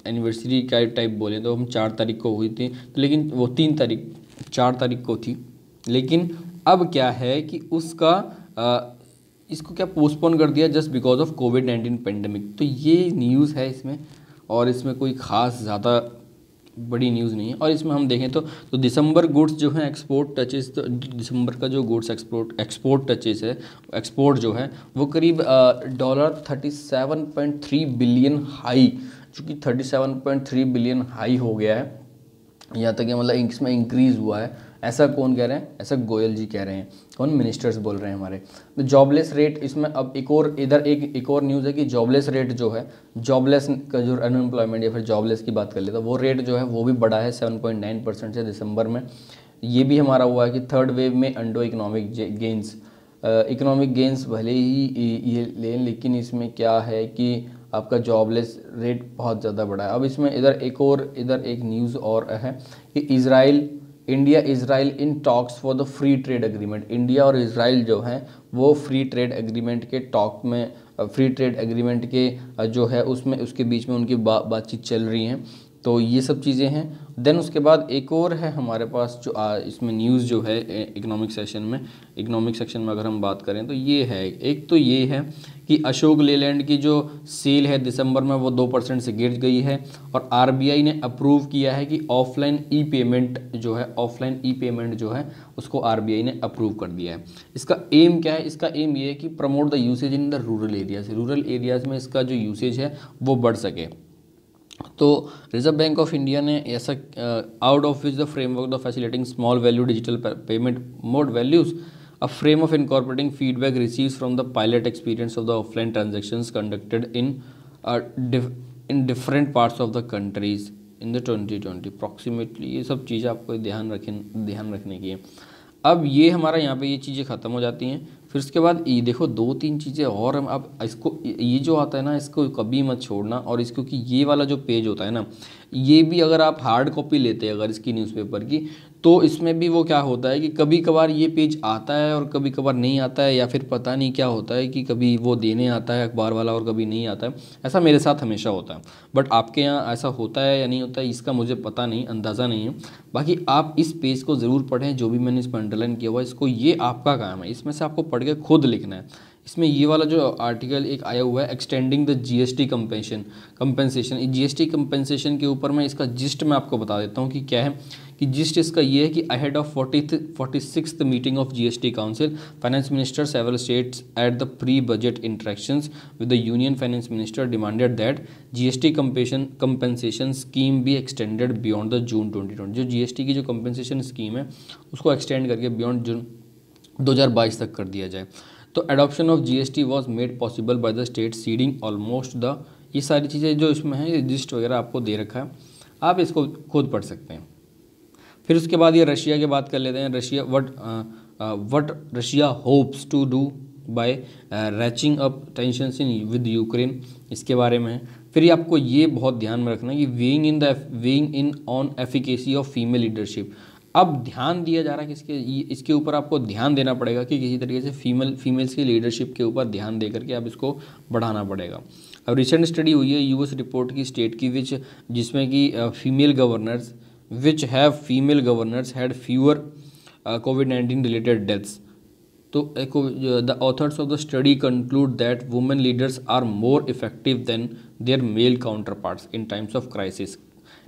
एनिवर्सरी का टाइप बोले तो हम 4 तारीख को हुई थी, तो लेकिन वो 4 तारीख को थी। लेकिन अब क्या है कि उसका इसको क्या पोस्टपोन कर दिया just because of covid pandemic. तो ये न्यूज़ है इसमें, और इसमें कोई ख़ास ज़्यादा बड़ी न्यूज़ नहीं है। और इसमें हम देखें तो दिसंबर गुड्स जो हैं एक्सपोर्ट टचेस, तो दिसंबर का जो गुड्स एक्सपोर्ट टचेस है, एक्सपोर्ट जो है वो करीब $37.3 बिलियन हाई, चूँकि 37.3 बिलियन हाई हो गया है। यहाँ तक कि मतलब इसमें इंक्रीज़ हुआ है। ऐसा कौन कह रहे हैं? ऐसा गोयल जी कह रहे हैं। कौन? मिनिस्टर्स बोल रहे हैं हमारे। तो जॉबलेस रेट इसमें अब एक और न्यूज़ है कि जॉबलेस रेट जो है, जॉबलेस का जो अनएम्प्लॉयमेंट या फिर जॉबलेस की बात कर ले तो वो रेट जो है वो भी बढ़ा है 7.9% से दिसंबर में। ये भी हमारा हुआ है कि थर्ड वेव में अंडो इकोनॉमिक गेंस भले ही ये लें, लेकिन इसमें क्या है कि आपका जॉबलेस रेट बहुत ज़्यादा बढ़ा है। अब इसमें इधर एक न्यूज़ और है कि India Israel in talks for the free trade agreement. India और इज़राइल जो हैं वो फ्री ट्रेड एग्रीमेंट के टॉक में, फ्री ट्रेड एग्रीमेंट के जो है उसमें उसके बीच में उनकी बातचीत चल रही हैं। तो ये सब चीज़ें हैं। देन उसके बाद एक और है हमारे पास जो इसमें न्यूज़ जो है इकोनॉमिक सेक्शन में अगर हम बात करें तो ये है, एक तो ये है कि अशोक लेलैंड की जो सेल है दिसंबर में वो 2% से गिर गई है। और आरबीआई ने अप्रूव किया है कि ऑफलाइन ई पेमेंट जो है उसको आरबीआई ने अप्रूव कर दिया है। इसका एम क्या है? इसका एम ये है कि promote the usage in the rural areas में इसका जो यूसेज है वो बढ़ सके। तो रिजर्व बैंक ऑफ इंडिया ने ऐसा out of which the framework the facilitating small value digital payment mode values a frame of incorporating feedback received from the pilot experience of the offline transactions conducted in different parts of the countries in the 2020 approximately। ये सब चीज़ें आपको ध्यान रखने की है। अब ये हमारा यहाँ पे ये चीज़ें ख़त्म हो जाती हैं। फिर उसके बाद ये देखो 2-3 चीज़ें और हम अब इसको, ये जो आता है ना इसको कभी मत छोड़ना। और इसको कि ये वाला जो पेज होता है ना, ये भी अगर आप हार्ड कॉपी लेते हैं अगर इसकी न्यूज़पेपर की, तो इसमें भी वो क्या होता है कि कभी कभार ये पेज आता है और कभी कभार नहीं आता है, या फिर पता नहीं क्या होता है कि कभी वो देने आता है अखबार वाला और कभी नहीं आता है। ऐसा मेरे साथ हमेशा होता है, बट आपके यहाँ ऐसा होता है या नहीं होता है इसका मुझे पता नहीं, अंदाज़ा नहीं है। बाकी आप इस पेज को ज़रूर पढ़ें, जो भी मैंने इस पर अंडरलाइन किया हुआ है इसको, ये आपका काम है, इसमें से आपको पढ़ के खुद लिखना है। इसमें ये वाला जो आर्टिकल एक आया हुआ है extending the GST compensation, GST compensation के ऊपर मैं इसका जिस्ट मैं आपको बता देता हूँ कि क्या है। कि जिस्ट इसका ये है कि ahead of 46th meeting of GST council, finance minister several states at the pre budget interactions with the union finance minister demanded that GST compensation scheme be extended beyond the June 2020। जो जीएसटी की जो कंपेंसेशन स्कीम है उसको एक्सटेंड करके बियॉन्ड जून 2022 तक कर दिया जाए। तो adoption of GST was made possible by the state seeding almost the, ये सारी चीज़ें जो इसमें हैं ये लिस्ट वगैरह आपको दे रखा है, आप इसको खुद पढ़ सकते हैं। फिर उसके बाद ये रशिया की बात कर लेते हैं। Russia what Russia hopes to do by ratcheting up tensions in with Ukraine, इसके बारे में। फिर ये आपको ये बहुत ध्यान में रखना है कि weighing in on efficacy of female leadership. अब ध्यान दिया जा रहा है कि इसके ऊपर आपको ध्यान देना पड़ेगा कि किसी तरीके से फीमेल्स की लीडरशिप के ऊपर ध्यान दे करके आप इसको बढ़ाना पड़ेगा। अब रिसेंट स्टडी हुई है यूएस रिपोर्ट की स्टेट की जिसमें कि फीमेल गवर्नर्स हैड फ्यूअर कोविड-19 रिलेटेड डेथ्स। तो the authors of the study conclude that women leaders are more effective than their male counterparts in times of crisis.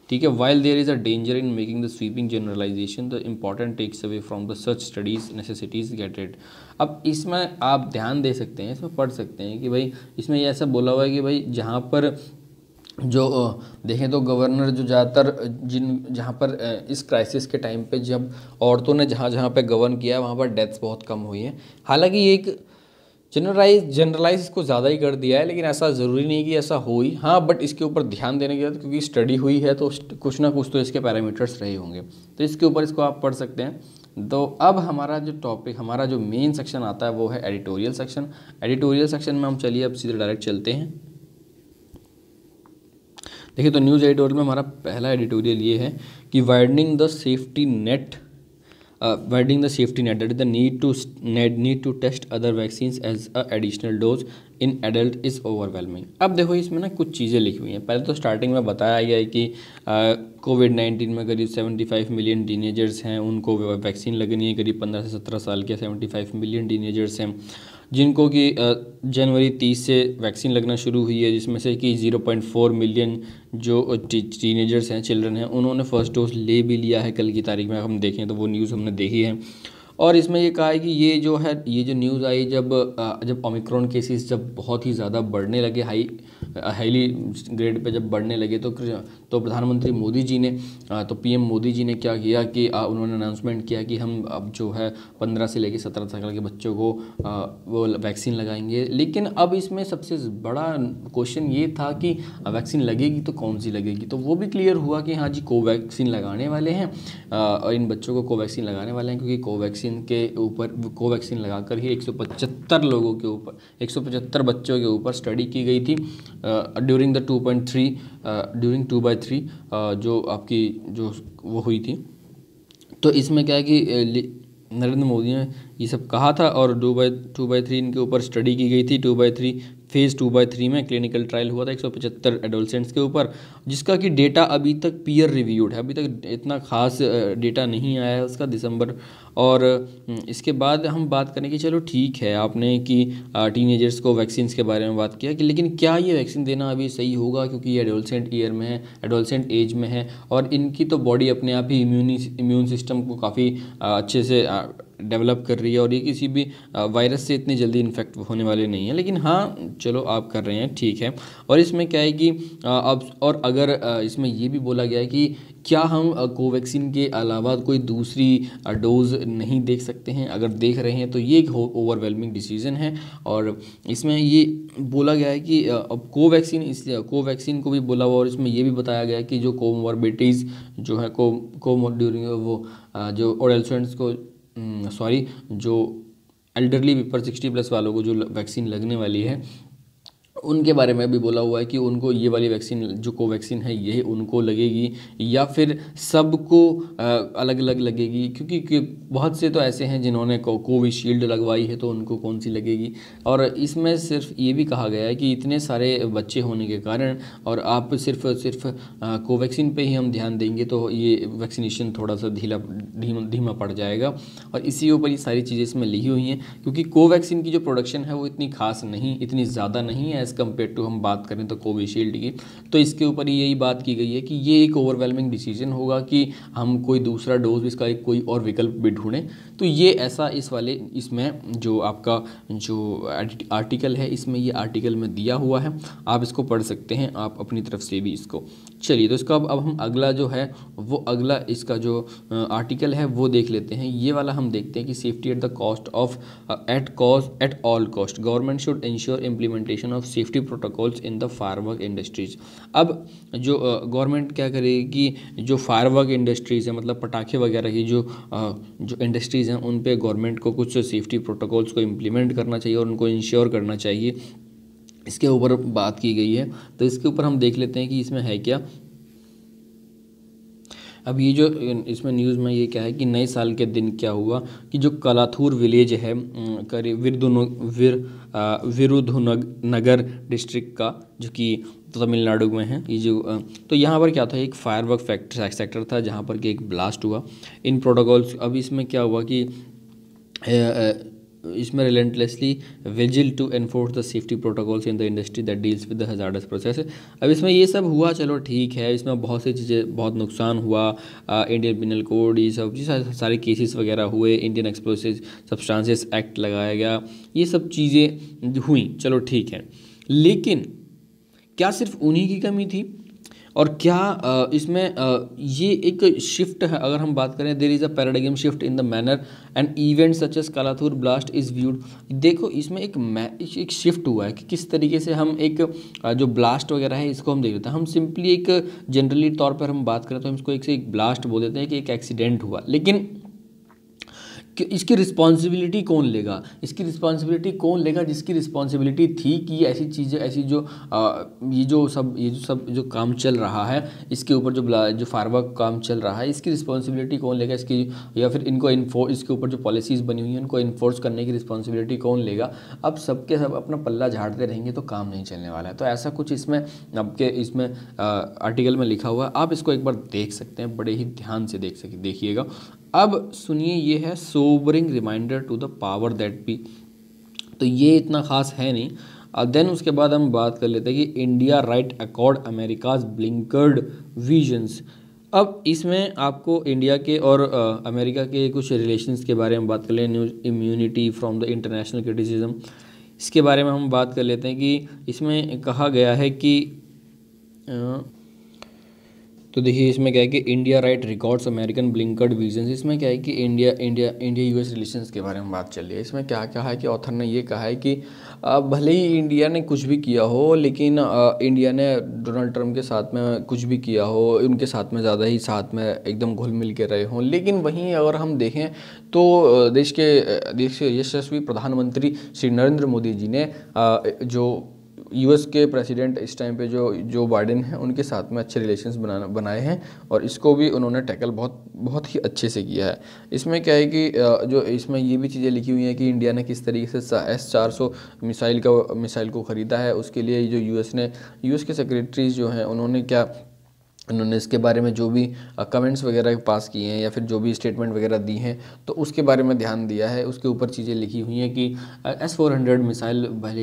ठीक है, while there is a danger in making the sweeping generalisation the important takes away from the such studies necessities get it. अब इसमें आप ध्यान दे सकते हैं, इसमें पढ़ सकते हैं कि भाई इसमें ये ऐसा बोला हुआ है कि भाई जहाँ पर जो देखें तो गवर्नर जो ज़्यादातर जहाँ पर इस क्राइसिस के टाइम पे जब औरतों ने जहाँ पे गवर्न किया है वहाँ पर डेथ्स बहुत कम हुई हैं। हालांकि ये एक जनरलाइज इसको ज़्यादा ही कर दिया है, लेकिन ऐसा ज़रूरी नहीं कि ऐसा हो ही। हाँ, बट इसके ऊपर ध्यान देने की जरूरत, क्योंकि स्टडी हुई है तो कुछ ना कुछ तो इसके पैरामीटर्स रहे होंगे, तो इसके ऊपर इसको आप पढ़ सकते हैं। तो अब हमारा जो टॉपिक, हमारा जो मेन सेक्शन आता है वो है एडिटोरियल सेक्शन। एडिटोरियल सेक्शन में हम चलिए अब सीधे डायरेक्ट चलते हैं। देखिए, तो न्यूज़ एडिटोरियल में हमारा पहला एडिटोरियल ये है कि widening the safety net, widening the safety net, that is the need to test other vaccines as a additional dose in adult is overwhelming। अब देखो, इसमें ना कुछ चीज़ें लिखी हुई हैं। पहले तो स्टार्टिंग में बताया गया है कि कोविड-19 में करीब 75 मिलियन टीनेजर्स हैं, उनको वैक्सीन लगनी है। करीब 15 से 17 साल के 75 मिलियन टीनेजर्स हैं जिनको कि जनवरी 30 से वैक्सीन लगना शुरू हुई है, जिसमें से कि 0.4 मिलियन जो टीनेजर्स हैं, चिल्ड्रन हैं, उन्होंने फर्स्ट डोज ले भी लिया है। कल की तारीख में हम देखें तो वो न्यूज़ हमने देखी है। और इसमें ये कहा है कि ये जो न्यूज़ आई जब ओमिक्रॉन केसेस जब बहुत ही ज़्यादा बढ़ने लगे, हाईली ग्रेड पे जब बढ़ने लगे, तो प्रधानमंत्री मोदी जी ने, तो पीएम मोदी जी ने क्या किया कि उन्होंने अनाउंसमेंट किया कि हम अब जो है 15 से लेकर 17 साल के बच्चों को वो वैक्सीन लगाएंगे। लेकिन अब इसमें सबसे बड़ा क्वेश्चन ये था कि वैक्सीन लगेगी तो कौन सी लगेगी। तो वो भी क्लियर हुआ कि हाँ जी, कोवैक्सीन लगाने वाले हैं, और इन बच्चों को कोवैक्सीन लगाने वाले हैं, क्योंकि कोवैक्सीन लगाकर ही 175 लोगों के ऊपर, 175 बच्चों के ऊपर स्टडी की गई थी ड्यूरिंग 2/3 जो आपकी जो वो हुई थी। तो इसमें क्या है कि नरेंद्र मोदी ने ये सब कहा था, और 2/3 इनके ऊपर स्टडी की गई थी। फेज़ 2/3 में क्लिनिकल ट्रायल हुआ था 175 एडोलसेंट्स के ऊपर, जिसका कि डेटा अभी तक पीयर रिव्यूड है। अभी तक इतना खास डेटा नहीं आया है उसका, दिसंबर। और इसके बाद हम बात करें कि चलो ठीक है, आपने कि टीनेजर्स को वैक्सीन्स के बारे में बात किया कि लेकिन क्या ये वैक्सीन देना अभी सही होगा, क्योंकि ये एडोलसेंट ईयर में है, एडोलसेंट एज में है, और इनकी तो बॉडी अपने आप ही इम्यून सिस्टम को काफ़ी अच्छे से डेवलप कर रही है, और ये किसी भी वायरस से इतनी जल्दी इन्फेक्ट होने वाले नहीं है। लेकिन हाँ, चलो आप कर रहे हैं, ठीक है। और इसमें क्या है कि अब, और अगर इसमें ये भी बोला गया है कि क्या हम कोवैक्सीन के अलावा कोई दूसरी डोज नहीं देख सकते हैं। अगर देख रहे हैं तो ये एक ओवरवेलमिंग डिसीजन है। और इसमें ये बोला गया है कि अब कोवैक्सीन को भी बोला हुआ, और इसमें ये भी बताया गया है कि जो कोमॉर्बिडिटीज़ जो है ड्यूरिंग वो जो एडोलसेंट्स को जो एल्डरली पीपल 60+ वालों को जो वैक्सीन लगने वाली है, उनके बारे में भी बोला हुआ है कि उनको ये वाली वैक्सीन जो कोवैक्सीन है ये उनको लगेगी, या फिर सबको अलग अलग लगेगी, क्योंकि बहुत से तो ऐसे हैं जिन्होंने कोविशील्ड लगवाई है, तो उनको कौन सी लगेगी। और इसमें सिर्फ ये भी कहा गया है कि इतने सारे बच्चे होने के कारण, और आप सिर्फ कोवैक्सीन पे ही हम ध्यान देंगे तो ये वैक्सीनेशन थोड़ा सा धीमा पड़ जाएगा। और इसी ऊपर ये सारी चीज़ें इसमें लिखी हुई हैं, क्योंकि कोवैक्सीन की जो प्रोडक्शन है वो इतनी खास नहीं, इतनी ज़्यादा नहीं है एज़ कम्पेयर टू हम बात करें तो कोविशील्ड की। तो इसके ऊपर यही बात की गई है कि ये एक ओवरवेलमिंग डिसीजन होगा कि हम कोई दूसरा डोज, इसका एक कोई और विकल्प भी ढूंढें। तो ये ऐसा इसमें जो आपका जो आर्टिकल है, इसमें ये आर्टिकल में दिया हुआ है, आप इसको पढ़ सकते हैं आप अपनी तरफ से भी इसको। चलिए, तो इसका अब हम अगला जो है वो अगला इसका जो आर्टिकल है वो देख लेते हैं। ये वाला हम देखते हैं कि safety at the cost of at all cost government should ensure implementation of safety protocols in the firework industries. अब जो गवर्नमेंट क्या करेगी कि जो फायरवर्क इंडस्ट्रीज़ है, मतलब पटाखे वगैरह की जो इंडस्ट्रीज़ हैं, उन पे गवर्नमेंट को कुछ सेफ्टी प्रोटोकॉल्स को इम्प्लीमेंट करना चाहिए और उनको इंश्योर करना चाहिए, इसके ऊपर बात की गई है। तो इसके ऊपर हम देख लेते हैं कि इसमें है क्या। अब ये जो इसमें न्यूज़ में ये क्या है कि नए साल के दिन क्या हुआ कि जो कलाथूर विलेज है करीब विरुधुनगर डिस्ट्रिक्ट का, जो कि तमिलनाडु में है, ये जो तो यहाँ पर क्या था, एक फायरवर्क सेक्टर था जहाँ पर कि एक ब्लास्ट हुआ। इन प्रोटोकॉल्स, अब इसमें क्या हुआ कि इसमें relentlessly vigil to enforce the safety protocols in the industry that deals with the hazardous process. अब इसमें ये सब हुआ, चलो ठीक है, इसमें बहुत सी चीज़ें, बहुत नुकसान हुआ, इंडियन पिनल कोड, ये सब सारे केसेस वगैरह हुए, इंडियन एक्सप्लोसिव सब्सटेंसेस एक्ट लगाया गया, ये सब चीज़ें हुई, चलो ठीक है। लेकिन क्या सिर्फ उन्हीं की कमी थी? और क्या इसमें ये एक शिफ्ट है, अगर हम बात करें, there is a paradigm shift in the manner and event such as Kalathur blast is viewed. देखो इसमें एक शिफ्ट हुआ है कि किस तरीके से हम एक जो ब्लास्ट वगैरह है इसको हम देख लेते हैं। हम सिंपली एक जनरली तौर पर हम बात करें तो हम इसको एक ब्लास्ट बोल देते हैं कि एक एक्सीडेंट हुआ, लेकिन कि इसकी रिस्पॉन्सिबिलिटी कौन लेगा? इसकी रिस्पॉन्सिबिलिटी कौन लेगा? जिसकी रिस्पॉन्सिबिलिटी थी कि ये ऐसी चीज़ें, ऐसी जो ये जो काम चल रहा है, इसके ऊपर जो फायरवर्क काम चल रहा है, इसकी रिस्पॉन्सिबिलिटी कौन लेगा? इसकी, या फिर इसके ऊपर जो पॉलिसीज़ बनी हुई हैं उनको इन्फोर्स करने की रिस्पॉन्सिबिलिटी कौन लेगा? अब सबके सब अपना पल्ला झाड़ते रहेंगे तो काम नहीं चलने वाला है। तो ऐसा कुछ इसमें आपके इसमें आर्टिकल में लिखा हुआ है, आप इसको एक बार देख सकते हैं, बड़े ही ध्यान से देखिएगा। अब सुनिए, ये है sobering reminder to the power that be. तो ये इतना खास है नहीं। देन उसके बाद हम बात कर लेते हैं कि India right accord America's blinkered visions. अब इसमें आपको इंडिया के और अमेरिका के कुछ रिलेशंस के बारे में बात कर लें। Immunity from the international criticism, इसके बारे में हम बात कर लेते हैं कि इसमें कहा गया है कि तो देखिए इसमें क्या है कि India right records American blinkered visions. इसमें क्या है कि इंडिया यूएस रिलेशंस के बारे में बात चल रही है। इसमें क्या क्या है कि ऑथर ने ये कहा है कि भले ही इंडिया ने कुछ भी किया हो, लेकिन इंडिया ने डोनाल्ड ट्रंप के साथ में कुछ भी किया हो, उनके साथ में ज़्यादा ही साथ में एकदम घुल मिल के रहे हों, लेकिन वहीं अगर हम देखें तो देश के यशस्वी प्रधानमंत्री श्री नरेंद्र मोदी जी ने जो यूएस के प्रेसिडेंट इस टाइम पे जो बाइडेन हैं, उनके साथ में अच्छे रिलेशंस बनाए हैं, और इसको भी उन्होंने टैकल बहुत ही अच्छे से किया है। इसमें क्या है कि जो इसमें ये भी चीज़ें लिखी हुई हैं कि इंडिया ने किस तरीके से S-400 मिसाइल को ख़रीदा है। उसके लिए जो यूएस के सेक्रेटरीज जो हैं, उन्होंने इसके बारे में जो भी कमेंट्स वगैरह पास किए हैं या फिर जो भी स्टेटमेंट वगैरह दी हैं, तो उसके बारे में ध्यान दिया है। उसके ऊपर चीज़ें लिखी हुई हैं कि S-400 मिसाइल भले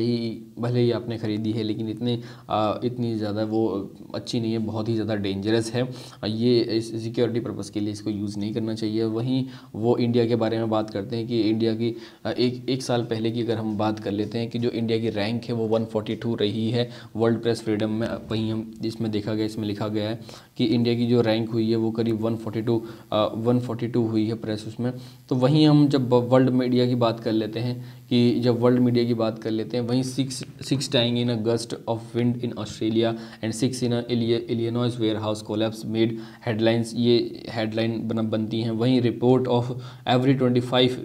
ही आपने ख़रीदी है, लेकिन इतनी ज़्यादा वो अच्छी नहीं है, बहुत ही ज़्यादा डेंजरस है। ये सिक्योरिटी पर्पज़ के लिए इसको यूज़ नहीं करना चाहिए। वहीं वो इंडिया के बारे में बात करते हैं कि इंडिया की एक साल पहले की अगर हम बात कर लेते हैं कि जो इंडिया की रैंक है वो 142 रही है वर्ल्ड प्रेस फ्रीडम में। वहीं हम इसमें लिखा गया है कि इंडिया की जो रैंक हुई है वो करीब 142 हुई है प्रेस उसमें। तो वहीं हम जब वर्ल्ड मीडिया की बात कर लेते हैं वहीं 6 dying in a gust of wind in Australia and 6 in Illinois warehouse collapse made headlines, ये हेडलाइन बनती हैं। वहीं रिपोर्ट ऑफ एवरी 25,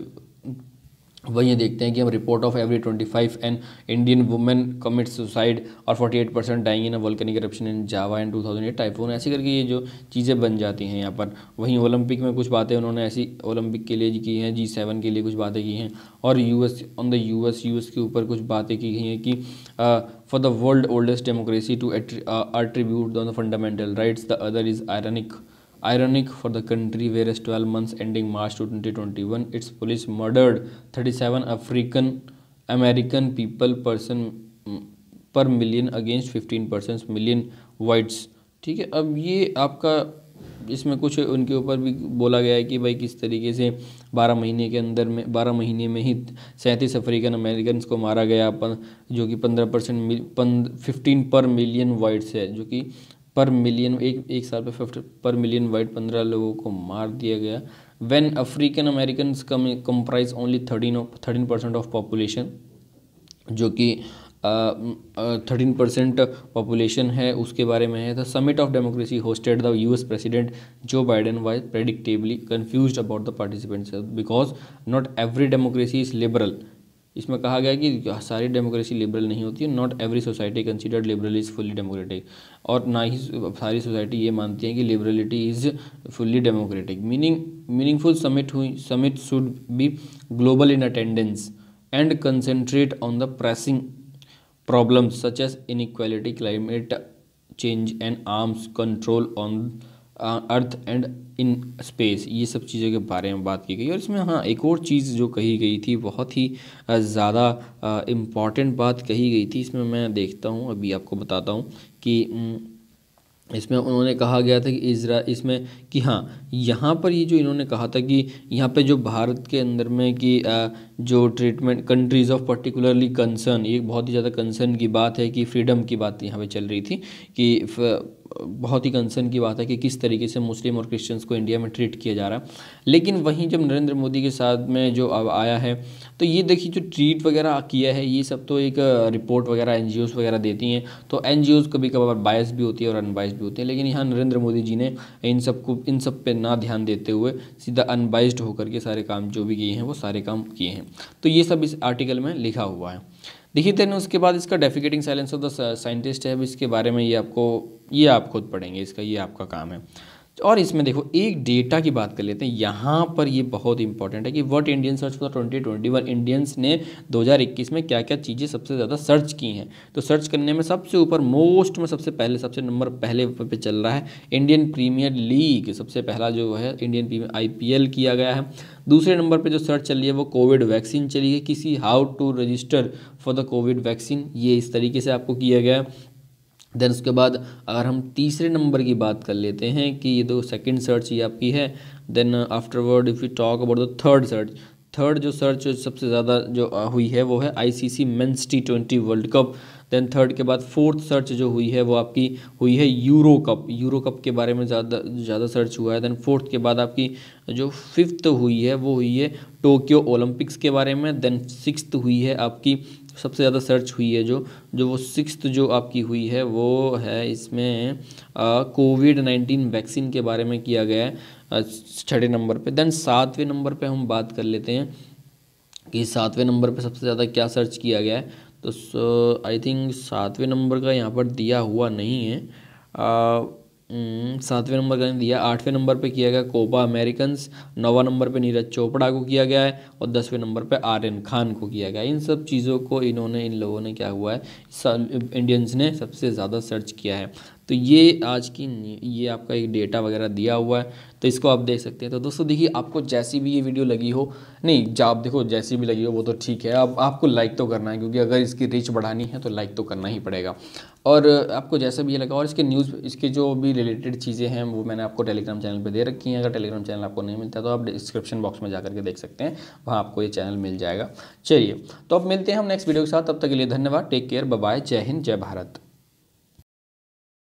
वहीं देखते हैं कि हम report of every 25 an Indian women commit suicide और 48% dying in a volcanic eruption in Java in 2008 typhoon. ऐसे करके ये जो चीज़ें बन जाती हैं यहाँ पर। वहीं ओलंपिक में कुछ बातें उन्होंने ऐसी ओलंपिक के लिए की हैं, G7 के लिए कुछ बातें की हैं, और यूएस के ऊपर कुछ बातें की गई हैं कि for the world oldest democracy to attribute on the fundamental rights, the other is ironic for the country whereas 12 months ending March 2021 its police murdered 37 African American people per million against 15% million whites। ठीक है, अब ये आपका इसमें कुछ उनके ऊपर भी बोला गया है कि भाई किस तरीके से 12 महीने में ही 37 अफ्रीकन अमेरिकन को मारा गया, जो कि 15 पर मिलियन वाइट्स है, जो कि पर मिलियन एक साल पे पर मिलियन वाइट 15 लोगों को मार दिया गया। When African American comprise only 13% of population, जो कि 13% पॉपुलेशन है, उसके बारे में है। The summit of democracy hosted the US president Joe Biden was predictably confused about the participants because not every democracy is liberal. इसमें कहा गया कि सारी डेमोक्रेसी लिबरल नहीं होती है। Not every society considered liberal is fully democratic, और ना ही सारी सोसाइटी ये मानती है कि liberality is fully democratic. Meaningful summit should be global in attendance and concentrate on the pressing problems such as inequality, climate change and arms control on earth and in space. ये सब चीज़ों के बारे में बात की गई। और इसमें हाँ, एक और चीज़ जो कही गई थी, बहुत ही ज़्यादा इम्पॉर्टेंट बात कही गई थी। इसमें मैं देखता हूँ, अभी आपको बताता हूँ कि इसमें उन्होंने कहा गया था कि इसमें कि हाँ, यहाँ पर ये जो इन्होंने कहा था कि यहाँ पे जो भारत के अंदर में कि जो treatment countries of particularly concern, ये बहुत ही ज़्यादा कंसर्न की बात है कि फ्रीडम की बात यहाँ पे चल रही थी कि बहुत ही कंसर्न की बात है कि किस तरीके से मुस्लिम और क्रिश्चियंस को इंडिया में ट्रीट किया जा रहा है। लेकिन वहीं जब नरेंद्र मोदी के साथ में जो अब आया है, तो ये देखिए जो ट्रीट वगैरह किया है ये सब तो एक रिपोर्ट वगैरह एनजीओज़ वगैरह देती हैं, तो एनजीओज़ कभी कभार बायस भी होती है और अनबाइस्ड भी होती है। लेकिन यहाँ नरेंद्र मोदी जी ने इन सब पे ना ध्यान देते हुए सीधा अनबाइस्ड होकर के सारे काम जो भी किए हैं वो सारे काम किए हैं। तो ये सब इस आर्टिकल में लिखा हुआ है। देखिए देन उसके बाद इसका डेफिकेटिंग साइलेंस ऑफ द साइंटिस्ट है। अब इसके बारे में ये आप खुद पढ़ेंगे, इसका ये आपका काम है। और इसमें देखो एक डेटा की बात कर लेते हैं। यहाँ पर ये बहुत इंपॉर्टेंट है कि what Indian search for 2021, Indians ने 2021 में क्या क्या चीज़ें सबसे ज़्यादा सर्च की हैं। तो सर्च करने में सबसे ऊपर मोस्ट में सबसे नंबर पहले पे चल रहा है इंडियन प्रीमियर लीग। सबसे पहला जो है इंडियन प्रीमियर IPL किया गया है। दूसरे नंबर पे जो सर्च चल रही है वो कोविड वैक्सीन चली है, किसी how to register for the covid vaccine, ये इस तरीके से आपको किया गया है। देन उसके बाद अगर हम तीसरे नंबर की बात कर लेते हैं कि ये दो सेकंड सर्च ये आपकी है। Then afterward if you talk about the third जो सर्च सबसे ज़्यादा जो हुई है वो है ICC men's T20 world cup. Then third के बाद फोर्थ सर्च जो हुई है वो आपकी हुई है यूरो कप के बारे में ज़्यादा सर्च हुआ है। देन फोर्थ के बाद आपकी जो फिफ्थ हुई है वो हुई है टोक्यो ओलंपिक्स के बारे में। देन सिक्स्थ हुई है आपकी सबसे ज़्यादा सर्च हुई है जो वो सिक्स्थ जो आपकी हुई है वो है इसमें कोविड-19 वैक्सीन के बारे में किया गया है छठे नंबर पे। देन सातवें नंबर पे हम बात कर लेते हैं कि सातवें नंबर पे सबसे ज़्यादा क्या सर्च किया गया है। तो आई थिंक सातवें नंबर का यहाँ पर दिया हुआ नहीं है, सातवें नंबर का नहीं दिया। आठवें नंबर पे किया गया कोपा अमेरिकन्स, नौवां नंबर पे नीरज चोपड़ा को किया गया है और 10वें नंबर पे आर्यन खान को किया गया है। इन सब चीज़ों को इन लोगों ने क्या हुआ है, इंडियंस ने सबसे ज़्यादा सर्च किया है। तो ये आज की ये आपका एक डेटा वगैरह दिया हुआ है, तो इसको आप देख सकते हैं। तो दोस्तों देखिए आपको जैसी भी ये वीडियो लगी हो, नहीं जब आप देखो जैसी भी लगी हो वो तो ठीक है, अब आपको लाइक तो करना है क्योंकि अगर इसकी रीच बढ़ानी है तो लाइक तो करना ही पड़ेगा। और आपको जैसा भी ये लगा, और इसके जो भी रिलेटेड चीज़ें हैं वो मैंने आपको टेलीग्राम चैनल पे दे रखी हैं। अगर टेलीग्राम चैनल आपको नहीं मिलता तो आप डिस्क्रिप्शन बॉक्स में जाकर के देख सकते हैं, वहाँ आपको ये चैनल मिल जाएगा। चलिए तो अब मिलते हैं हम नेक्स्ट वीडियो के साथ, तब तक के लिए धन्यवाद, टेक केयर, बाय बाय, जय हिंद, जय भारत।